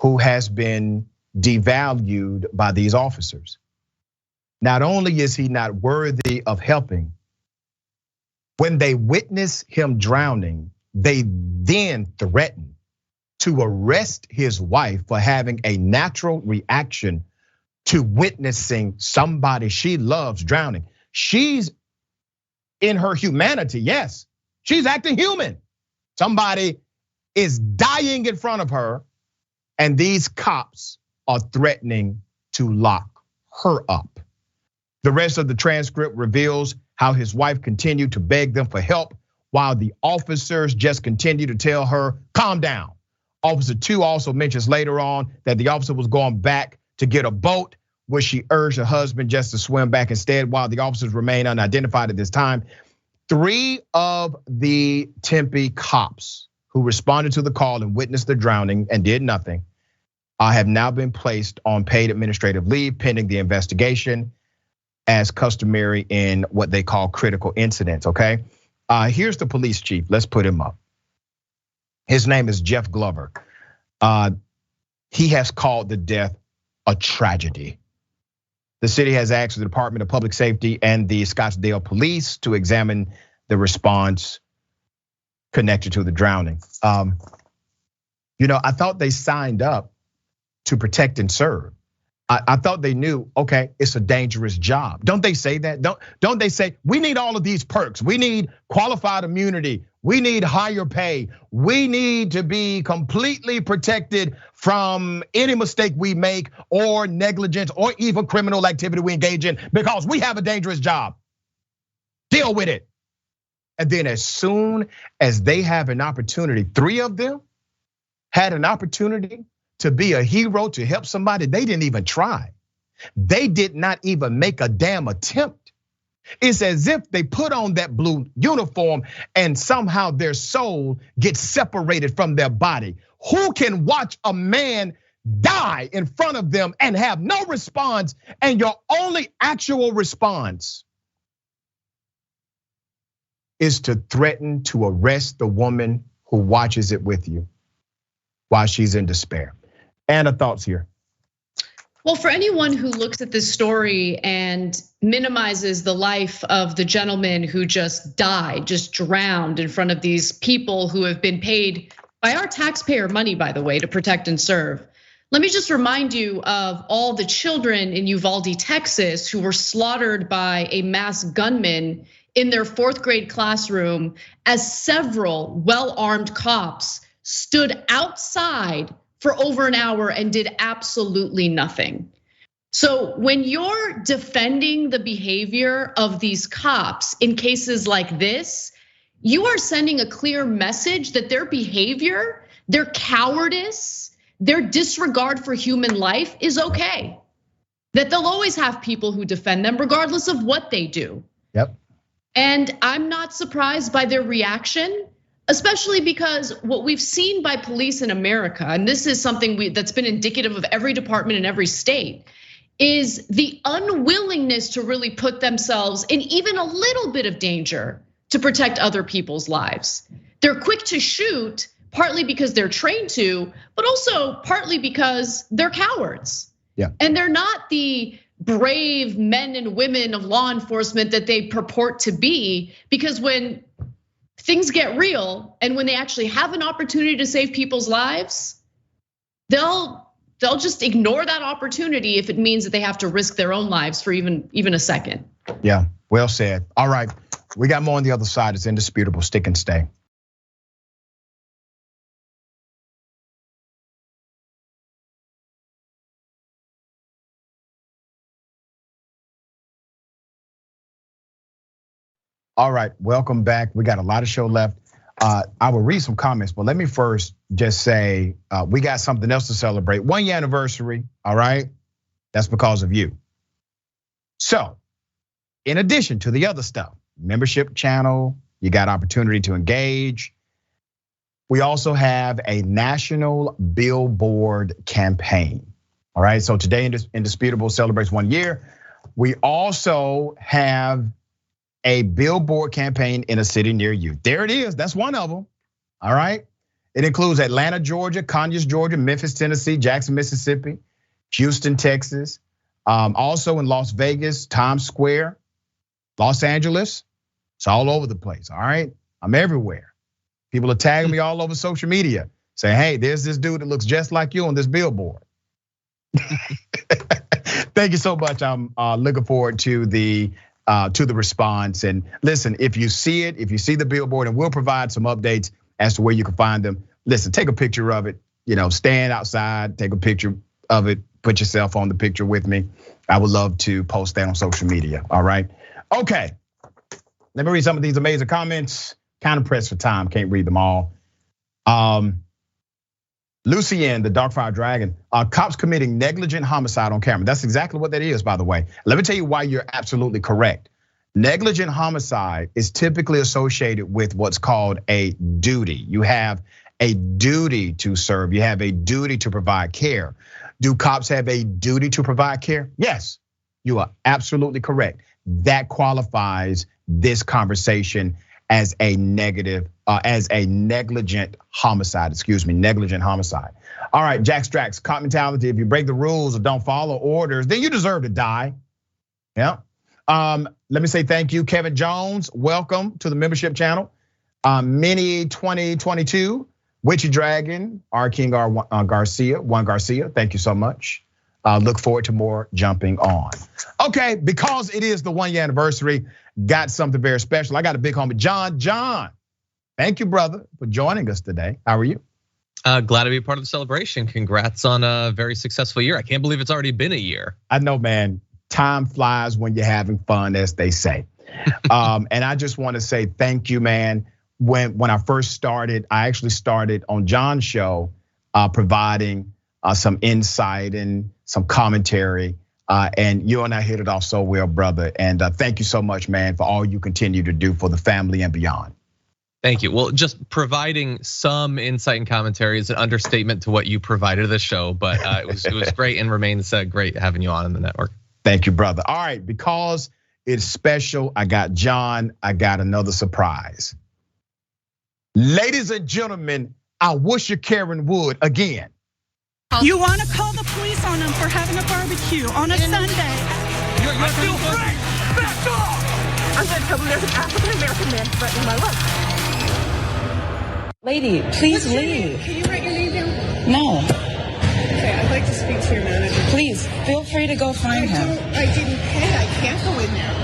who has been devalued by these officers. Not only is he not worthy of helping, when they witness him drowning, they then threaten to arrest his wife for having a natural reaction to witnessing somebody she loves drowning. She's in her humanity, yes, she's acting human. Somebody is dying in front of her, and these cops are threatening to lock her up. The rest of the transcript reveals how his wife continued to beg them for help while the officers just continue to tell her, "Calm down." Officer 2 also mentions later on that the officer was going back to get a boat, where she urged her husband just to swim back instead. While the officers remain unidentified at this time, 3 of the Tempe cops who responded to the call and witnessed the drowning and did nothing have now been placed on paid administrative leave pending the investigation. as customary in what they call critical incidents, okay? Here's the police chief, let's put him up. His name is Jeff Glover. He has called the death a tragedy. The city has asked the Department of Public Safety and the Scottsdale Police to examine the response connected to the drowning. I thought they signed up to protect and serve. I thought they knew, okay, it's a dangerous job. Don't they say that? Don't they say, we need all of these perks. We need qualified immunity. We need higher pay. We need to be completely protected from any mistake we make or negligence or even criminal activity we engage in because we have a dangerous job. Deal with it. And then as soon as they have an opportunity, 3 of them had an opportunity to be a hero, to help somebody, they didn't even try. They did not even make a damn attempt. It's as if they put on that blue uniform and somehow their soul gets separated from their body. Who can watch a man die in front of them and have no response, and your only actual response is to threaten to arrest the woman who watches it with you while she's in despair? Anna, thoughts here? Well, for anyone who looks at this story and minimizes the life of the gentleman who just died, just drowned in front of these people who have been paid by our taxpayer money, by the way, to protect and serve. Let me just remind you of all the children in Uvalde, Texas, who were slaughtered by a mass gunman in their 4th grade classroom as several well-armed cops stood outside for over an hour and did absolutely nothing. So when you're defending the behavior of these cops in cases like this, you are sending a clear message that their behavior, their cowardice, their disregard for human life is okay. That they'll always have people who defend them regardless of what they do. Yep. And I'm not surprised by their reaction, especially because what we've seen by police in America, and this is something that's been indicative of every department in every state, is the unwillingness to really put themselves in even a little bit of danger to protect other people's lives. They're quick to shoot, partly because they're trained to, but also partly because they're cowards. Yeah. And they're not the brave men and women of law enforcement that they purport to be, because when things get real and when they actually have an opportunity to save people's lives, they'll just ignore that opportunity if it means that they have to risk their own lives for even a second. Yeah, well said. All right, we got more on the other side. It's indisputable. Stick and stay. All right, welcome back. We got a lot of show left. I will read some comments, but let me first just say we got something else to celebrate. 1 year anniversary, all right? That's because of you. So, in addition to the other stuff, membership channel, you got opportunity to engage. We also have a national billboard campaign, all right? So today, Indisputable celebrates 1 year. We also have a billboard campaign in a city near you. There it is, that's one of them, all right? It includes Atlanta, Georgia, Conyers, Georgia, Memphis, Tennessee, Jackson, Mississippi, Houston, Texas, also in Las Vegas, Times Square, Los Angeles. It's all over the place, all right? I'm everywhere. People are tagging me all over social media, saying, hey, there's this dude that looks just like you on this billboard. Thank you so much. I'm looking forward to the response. And listen, if you see it, if you see the billboard, and we'll provide some updates as to where you can find them. Listen, take a picture of it, stand outside, take a picture of it, put yourself on the picture with me. I would love to post that on social media, all right? Okay, let me read some of these amazing comments. Kind of pressed for time, can't read them all. Lucien, the Darkfire Dragon, cops committing negligent homicide on camera. That's exactly what that is, by the way. Let me tell you why you're absolutely correct. Negligent homicide is typically associated with what's called a duty. You have a duty to serve. You have a duty to provide care. Do cops have a duty to provide care? Yes. You are absolutely correct. That qualifies this conversation as a negligent homicide. Negligent homicide. All right, Jack Strax, cop mentality. If you break the rules or don't follow orders, then you deserve to die. Yeah. Let me say thank you, Kevin Jones. Welcome to the membership channel. Mini 2022, Witchy Dragon, R. King Garcia, Juan Garcia. Thank you so much. Look forward to more jumping on. Okay, because it is the 1 year anniversary, got something very special. I got a big homie, John. John, thank you, brother, for joining us today. How are you? Glad to be a part of the celebration. Congrats on a very successful year. I can't believe it's already been a year. I know, man. Time flies when you're having fun, as they say. And I just want to say thank you, man. When I first started, I actually started on John's show, providing some insight and some commentary. And you and I hit it off so well, brother. And thank you so much, man, for all you continue to do for the family and beyond. Thank you. Well, just providing some insight and commentary is an understatement to what you provided to the show, but it was great and remains great having you on in the network. Thank you, brother. All right, because it's special, I got John, I got another surprise. Ladies and gentlemen, I wish you Karen would again. You want to call the police on them for having a barbecue on a Sunday? You're still free! Back off! I'm going to tell them there's an African-American man threatening my life. Lady, please leave. Can you write your name down? No. Okay, I'd like to speak to your manager. Please, feel free to go find him. I didn't pay. I can't go in there.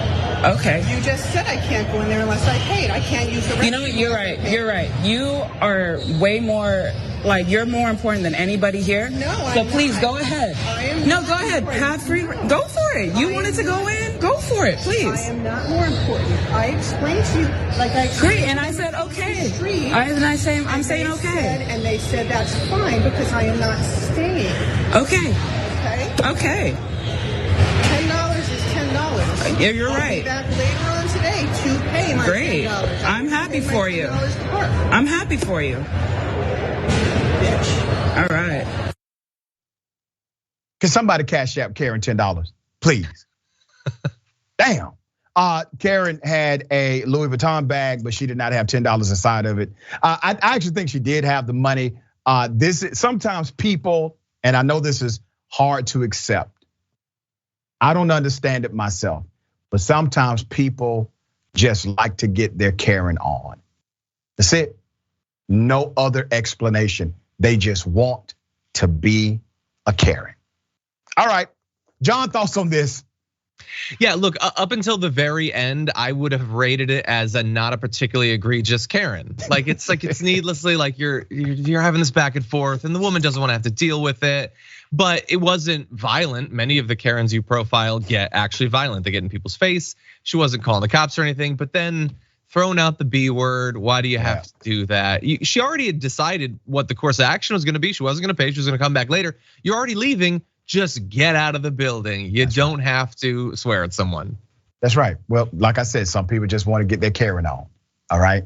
Okay. You just said I can't go in there unless I paid. I can't use the restroom. You know what? You're right. You're right. You are way more, like, you're more important than anybody here. No, So please go ahead. No, go ahead. Have free. Go for it. You wanted to go in? Go for it, please. I am not more important. I explained to you, like I Great, and I said okay. I'm saying okay. And they said that's fine because I am not staying. Okay. Okay. $10 is $10. Yeah, you're I'll right. Be back later on today to pay my Great. $10. I'm happy for you. I'm happy for you. Bitch. All right. Can somebody cash out Karen $10, please? Damn. Karen had a Louis Vuitton bag, but she did not have $10 inside of it. I actually think she did have the money. Sometimes people, and I know this is hard to accept. I don't understand it myself, but sometimes people just like to get their Karen on. That's it. No other explanation. They just want to be a Karen. All right, John, thoughts on this? Yeah, look, up until the very end, I would have rated it as not a particularly egregious Karen. It's needlessly like you're having this back and forth, and the woman doesn't want to have to deal with it. But it wasn't violent. Many of the Karens you profiled get actually violent. They get in people's face. She wasn't calling the cops or anything, but then throwing out the B word. Why do you have to do that? She already had decided what the course of action was going to be. She wasn't going to pay. She was going to come back later. You're already leaving. Just get out of the building. You don't have to swear at someone. That's right. Well, like I said, some people just want to get their Karen on. All right.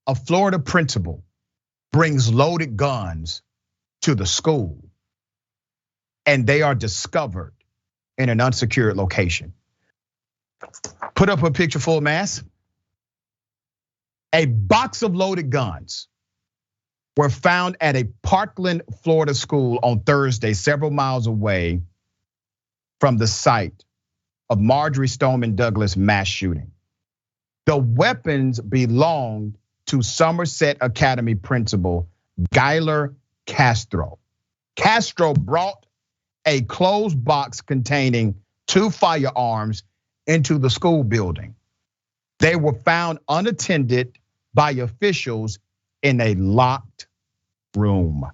A Florida principal brings loaded guns to the school, and they are discovered in an unsecured location. Put up a picture, full mass. A box of loaded guns were found at a Parkland, Florida school on Thursday, several miles away from the site of Marjorie Stoneman Douglas mass shooting. The weapons belonged to Somerset Academy principal Gyler Castro. Castro brought a closed box containing 2 firearms into the school building. They were found unattended by officials in a locked room.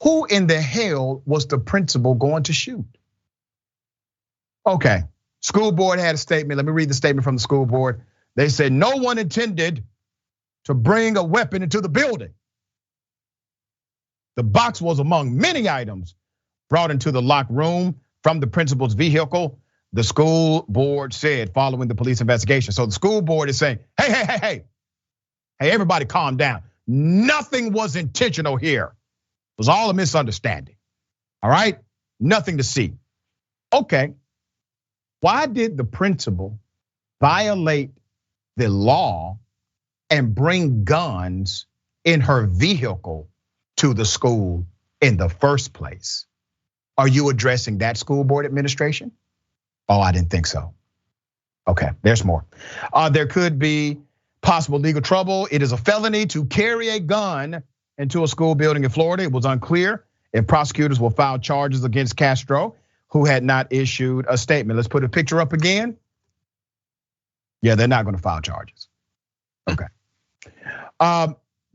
Who in the hell was the principal going to shoot? Okay, school board had a statement. Let me read the statement from the school board. They said no one intended to bring a weapon into the building. The box was among many items brought into the locked room from the principal's vehicle, the school board said following the police investigation. So the school board is saying, hey, everybody calm down. Nothing was intentional here. It was all a misunderstanding. All right, nothing to see. Okay, why did the principal violate the law and bring guns in her vehicle to the school in the first place? Are you addressing that school board administration? Oh, I didn't think so. Okay, there's more. There could be possible legal trouble. It is a felony to carry a gun into a school building in Florida. It was unclear if prosecutors will file charges against Castro, who had not issued a statement. Let's put a picture up again. Yeah, they're not gonna file charges. Okay.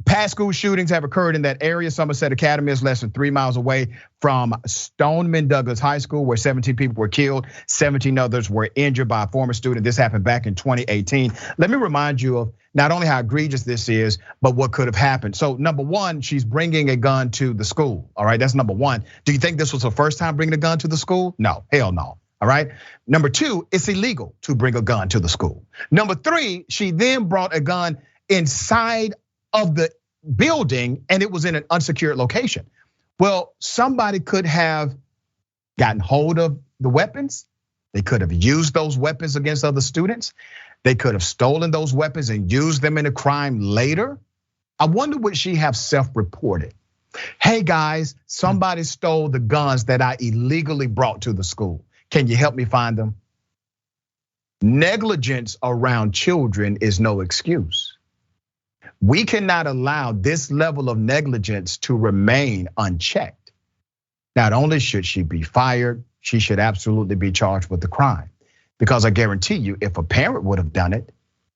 Past school shootings have occurred in that area. Somerset Academy is less than 3 miles away from Stoneman Douglas High School, where 17 people were killed, 17 others were injured by a former student. This happened back in 2018. Let me remind you of not only how egregious this is, but what could have happened. So number one, she's bringing a gun to the school. All right, that's number one. Do you think this was her first time bringing a gun to the school? No, hell no. All right. Number two, it's illegal to bring a gun to the school. Number three, she then brought a gun inside of the building and it was in an unsecured location. Well, somebody could have gotten hold of the weapons. They could have used those weapons against other students. They could have stolen those weapons and used them in a crime later. I wonder would she have self-reported? Hey guys, somebody stole the guns that I illegally brought to the school. Can you help me find them? Negligence around children is no excuse. We cannot allow this level of negligence to remain unchecked. Not only should she be fired, she should absolutely be charged with the crime. Because I guarantee you, if a parent would have done it,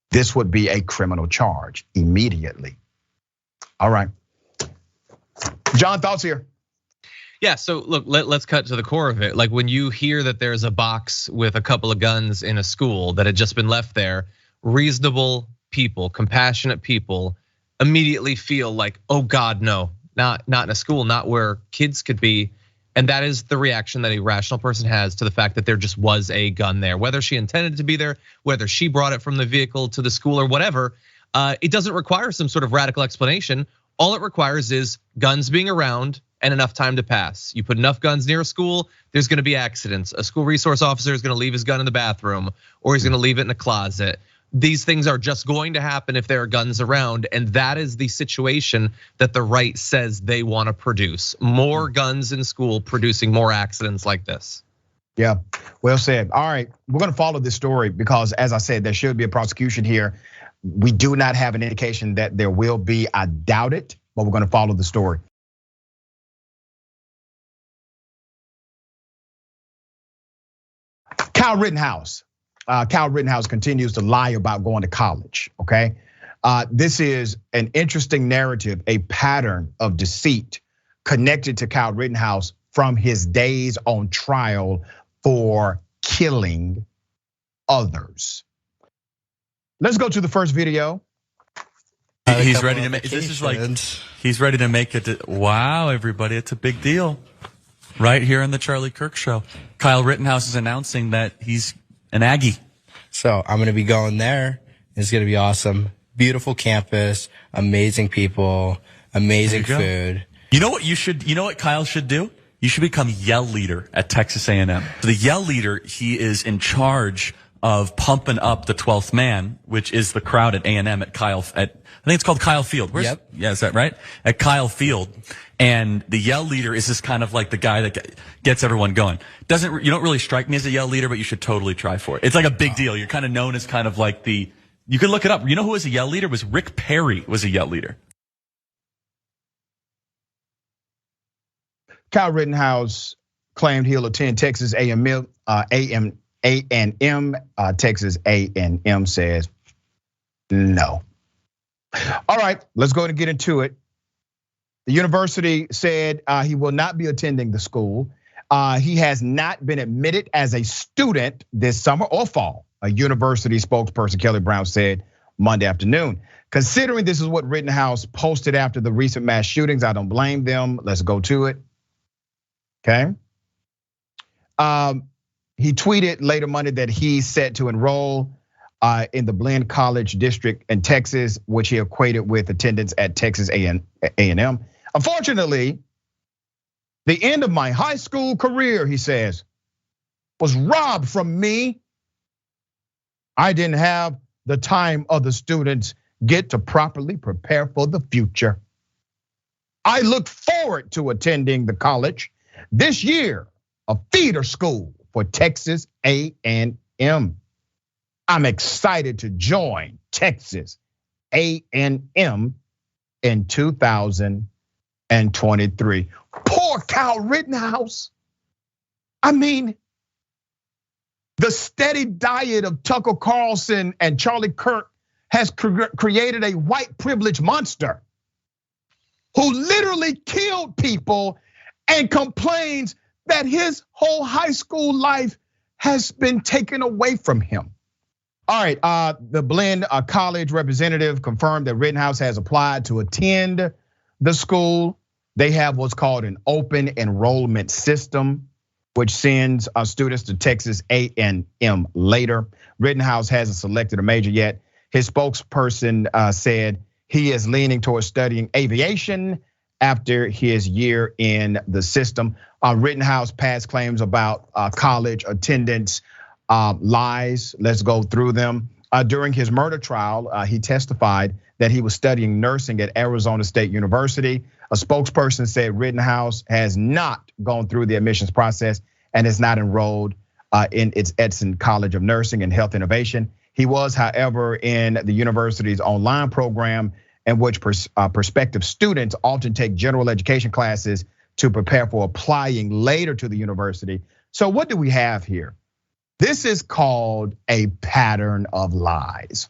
this would be a criminal charge immediately. All right. John, thoughts here? Yeah, so look, let's cut to the core of it. Like when you hear that there's a box with a couple of guns in a school that had just been left there, reasonable people, compassionate people immediately feel like, oh God, no, not in a school, not where kids could be. And that is the reaction that a rational person has to the fact that there just was a gun there. Whether she intended to be there, whether she brought it from the vehicle to the school or whatever, it doesn't require some sort of radical explanation. All it requires is guns being around and enough time to pass. You put enough guns near a school, there's gonna be accidents. A school resource officer is gonna leave his gun in the bathroom or he's gonna leave it in a closet. These things are just going to happen if there are guns around, and that is the situation that the right says they want to produce. More guns in school producing more accidents like this. Yeah, well said. All right, we're gonna follow this story because as I said, there should be a prosecution here. We do not have an indication that there will be, I doubt it, but we're gonna follow the story. Kyle Rittenhouse. Kyle Rittenhouse continues to lie about going to college, okay? This is an interesting narrative, a pattern of deceit connected to Kyle Rittenhouse from his days on trial for killing others. Let's go to the first video. He's ready to make, this is like, he's ready to make it, wow, everybody, it's a big deal. Right here on the Charlie Kirk Show. Kyle Rittenhouse is announcing that he's an Aggie. So I'm gonna be going there. It's gonna be awesome. Beautiful campus, amazing people, amazing food. You know what you know what Kyle should do? You should become yell leader at Texas A&M. The yell leader, he is in charge of pumping up the 12th man, which is the crowd at A&M at I think it's called Kyle Field. Yep. Yeah, is that right? At Kyle Field. And the yell leader is just kind of like the guy that gets everyone going. You don't really strike me as a yell leader, but you should totally try for it. It's like a big deal. You're kind of known as kind of like you can look it up. You know who was a yell leader? It was Rick Perry was a yell leader. Kyle Rittenhouse claimed he'll attend Texas A&M. Texas A&M says no. All right, let's go ahead and get into it. The university said he will not be attending the school. He has not been admitted as a student this summer or fall. A university spokesperson, Kelly Brown, said Monday afternoon. Considering this is what Rittenhouse posted after the recent mass shootings, I don't blame them. Let's go to it. Okay. He tweeted later Monday that he's set to enroll in the Blinn College District in Texas, which he equated with attendance at Texas A&M. Unfortunately, the end of my high school career, he says, was robbed from me. I didn't have the time other students get to properly prepare for the future. I look forward to attending the college this year, a feeder school for Texas A&M. I'm excited to join Texas A&M in 2023. Poor Kyle Rittenhouse. I mean, the steady diet of Tucker Carlson and Charlie Kirk has created a white privilege monster who literally killed people and complains that his whole high school life has been taken away from him. All right, the Blinn College representative confirmed that Rittenhouse has applied to attend the school. They have what's called an open enrollment system, which sends students to Texas A&M later. Rittenhouse hasn't selected a major yet. His spokesperson said he is leaning towards studying aviation after his year in the system. Rittenhouse past claims about college attendance lies. Let's go through them. During his murder trial, he testified that he was studying nursing at Arizona State University. A spokesperson said Rittenhouse has not gone through the admissions process and is not enrolled in its Edson College of Nursing and Health Innovation. He was, however, in the university's online program, in which prospective students often take general education classes to prepare for applying later to the university. So what do we have here? This is called a pattern of lies.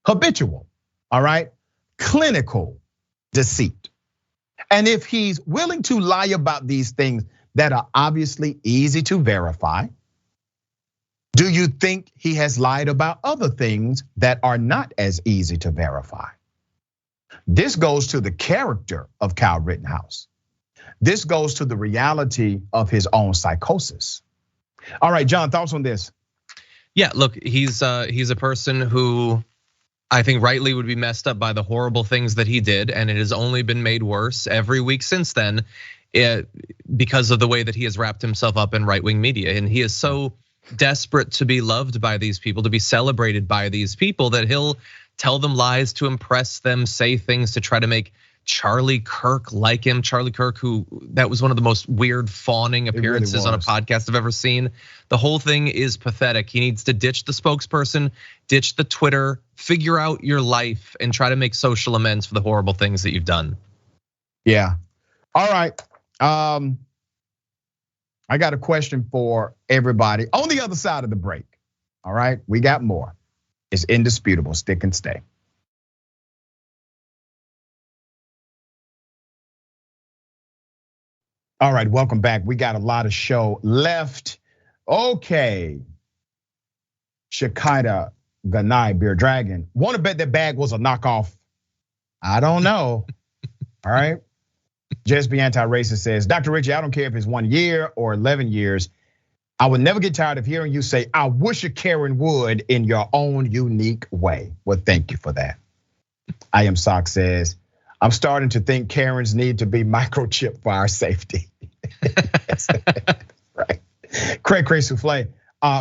Habitual, all right? Clinical deceit. And if he's willing to lie about these things that are obviously easy to verify, do you think he has lied about other things that are not as easy to verify? This goes to the character of Kyle Rittenhouse. This goes to the reality of his own psychosis. All right, John, thoughts on this? Yeah, look, he's a person who I think rightly would be messed up by the horrible things that he did, and it has only been made worse every week since then because of the way that he has wrapped himself up in right-wing media. And he is so desperate to be loved by these people, to be celebrated by these people, that he'll tell them lies to impress them, say things to try to make Charlie Kirk like him. Charlie Kirk, who that was one of the most weird fawning appearances on a podcast I've ever seen. The whole thing is pathetic. He needs to ditch the spokesperson, ditch the Twitter, figure out your life and try to make social amends for the horrible things that you've done. Yeah. All right. I got a question for everybody on the other side of the break. All right, we got more. It's indisputable. Stick and stay. All right, welcome back. We got a lot of show left. Okay. Shakita Ganai, Beer Dragon. Want to bet that bag was a knockoff? I don't know. All right. Just Be Anti-Racist says, Dr. Richey, I don't care if it's 1 year or 11 years. I would never get tired of hearing you say, I wish a Karen would in your own unique way. Well, thank you for that. I Am Sock says, I'm starting to think Karens need to be microchipped for our safety. Right. Cray Souffle.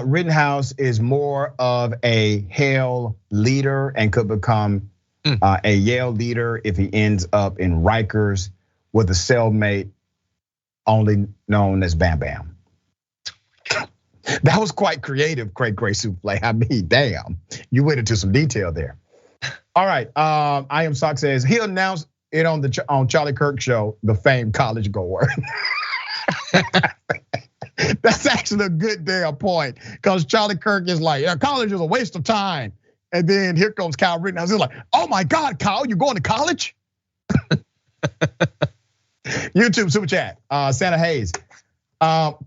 Rittenhouse is more of a Hale leader and could become a Yale leader if he ends up in Rikers with a cellmate only known as Bam Bam. That was quite creative, Cray Souffle. I mean, damn, you went into some detail there. All right, I Am Sock says he'll announce it on Charlie Kirk show, the famed college goer. That's actually a good damn point, because Charlie Kirk is like, yeah, college is a waste of time. And then here comes Kyle Rittenhouse. He's like, oh my God, Kyle, you going to college? YouTube super chat, Santa Hayes.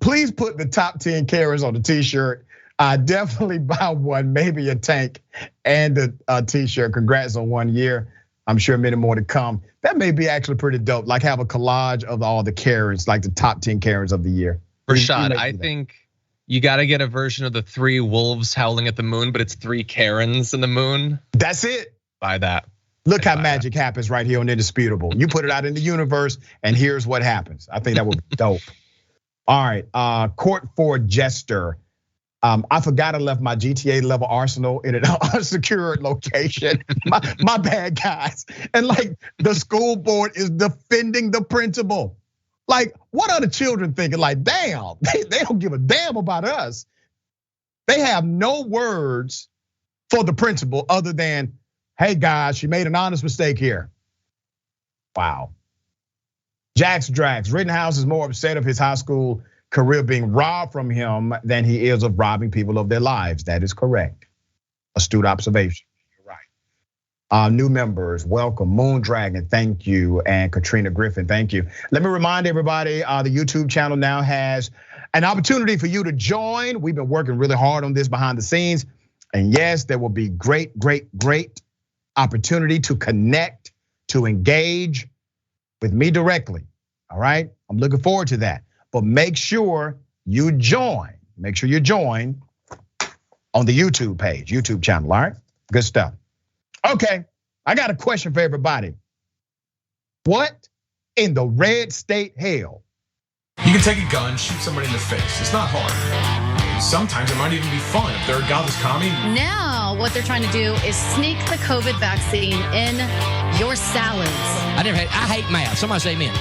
Please put the top 10 Karens on the t-shirt. I definitely buy one, maybe a tank and a t-shirt. Congrats on 1 year. I'm sure many more to come. That may be actually pretty dope. Like have a collage of all the Karens, like the top 10 Karens of the year. Rashad, I think You got to get a version of the 3 wolves howling at the moon, but it's 3 Karens in the moon. That's it. Buy that. Look how magic happens right here on Indisputable. You put it out in the universe, and here's what happens. I think that would be dope. All right, court for jester. I forgot I left my GTA level arsenal in an unsecured location. My bad, guys. And like the school board is defending the principal. Like, what are the children thinking? Like, damn, they don't give a damn about us. They have no words for the principal other than, hey guys, she made an honest mistake here. Wow. Jax Drax, Rittenhouse is more upset of his high school career being robbed from him than he is of robbing people of their lives. That is correct. Astute observation. You're right. New members, welcome. Moon Dragon, thank you. And Katrina Griffin, thank you. Let me remind everybody, the YouTube channel now has an opportunity for you to join. We've been working really hard on this behind the scenes. And yes, there will be great opportunity to connect, to engage with me directly. All right, I'm looking forward to that. But make sure you join. Make sure you join on the YouTube page, YouTube channel. All right, good stuff. Okay, I got a question for everybody. What in the red state hell? You can take a gun, shoot somebody in the face. It's not hard. Sometimes it might even be fun if they're a godless commie. Now, what they're trying to do is sneak the COVID vaccine in your salads. I hate math. Somebody say amen.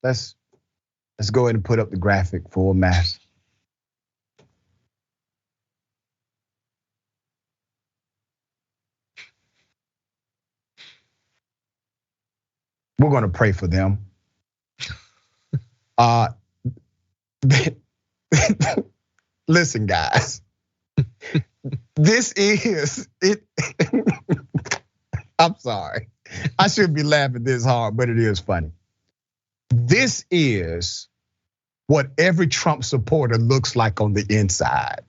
Let's go ahead and put up the graphic full mass. We're going to pray for them. Listen, guys. This is it. I'm sorry. I shouldn't be laughing this hard, but it is funny. This is what every Trump supporter looks like on the inside.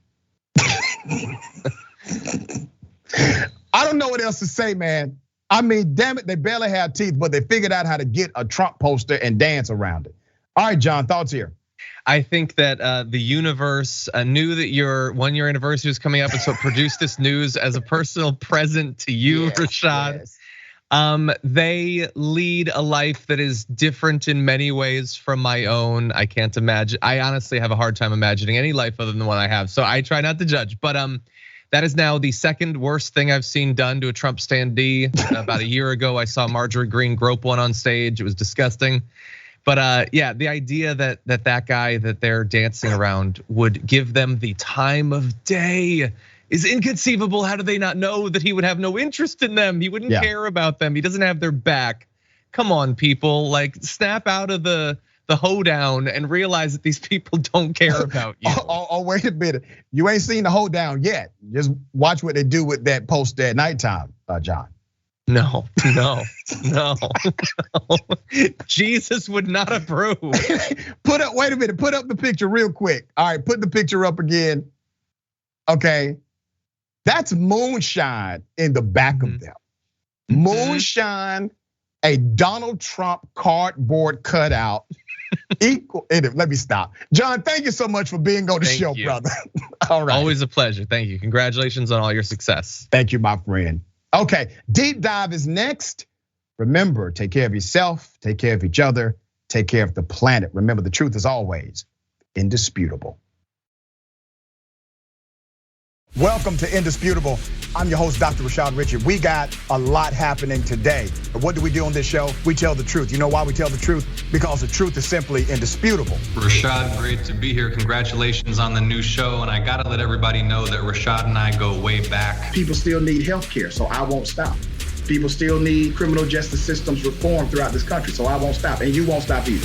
I don't know what else to say, man. I mean, damn it, they barely have teeth, but they figured out how to get a Trump poster and dance around it. All right, John, thoughts here. I think that the universe knew that your 1-year anniversary was coming up, and so produced this news as a personal present to you, yes, Rashad. Yes. They lead a life that is different in many ways from my own. I can't imagine. I honestly have a hard time imagining any life other than the one I have. So I try not to judge. But that is now the second worst thing I've seen done to a Trump standee. About a year ago, I saw Marjorie Greene grope one on stage. It was disgusting. But yeah, the idea that guy that they're dancing around would give them the time of day is inconceivable. How do they not know that he would have no interest in them? He wouldn't care about them. He doesn't have their back. Come on, people, like snap out of the hoedown and realize that these people don't care about you. Oh, wait a minute. You ain't seen the hoedown yet. Just watch what they do with that poster at nighttime, John. No. Jesus would not approve. Wait a minute, put up the picture real quick. All right, put the picture up again. Okay. That's moonshine in the back of them. Moonshine, a Donald Trump cardboard cutout. Equal. Let me stop. John, thank you so much for being on the show, brother. All right. Always a pleasure. Thank you. Congratulations on all your success. Thank you, my friend. Okay, deep dive is next. Remember, take care of yourself, take care of each other, take care of the planet. Remember, the truth is always indisputable. Welcome to Indisputable. I'm your host, Dr. Rashad Richey. We got a lot happening today. But what do we do on this show? We tell the truth. You know why we tell the truth? Because the truth is simply indisputable. Rashad, great to be here. Congratulations on the new show. And I gotta let everybody know that Rashad and I go way back. People still need health care, so I won't stop. People still need criminal justice systems reform throughout this country, so I won't stop. And you won't stop either.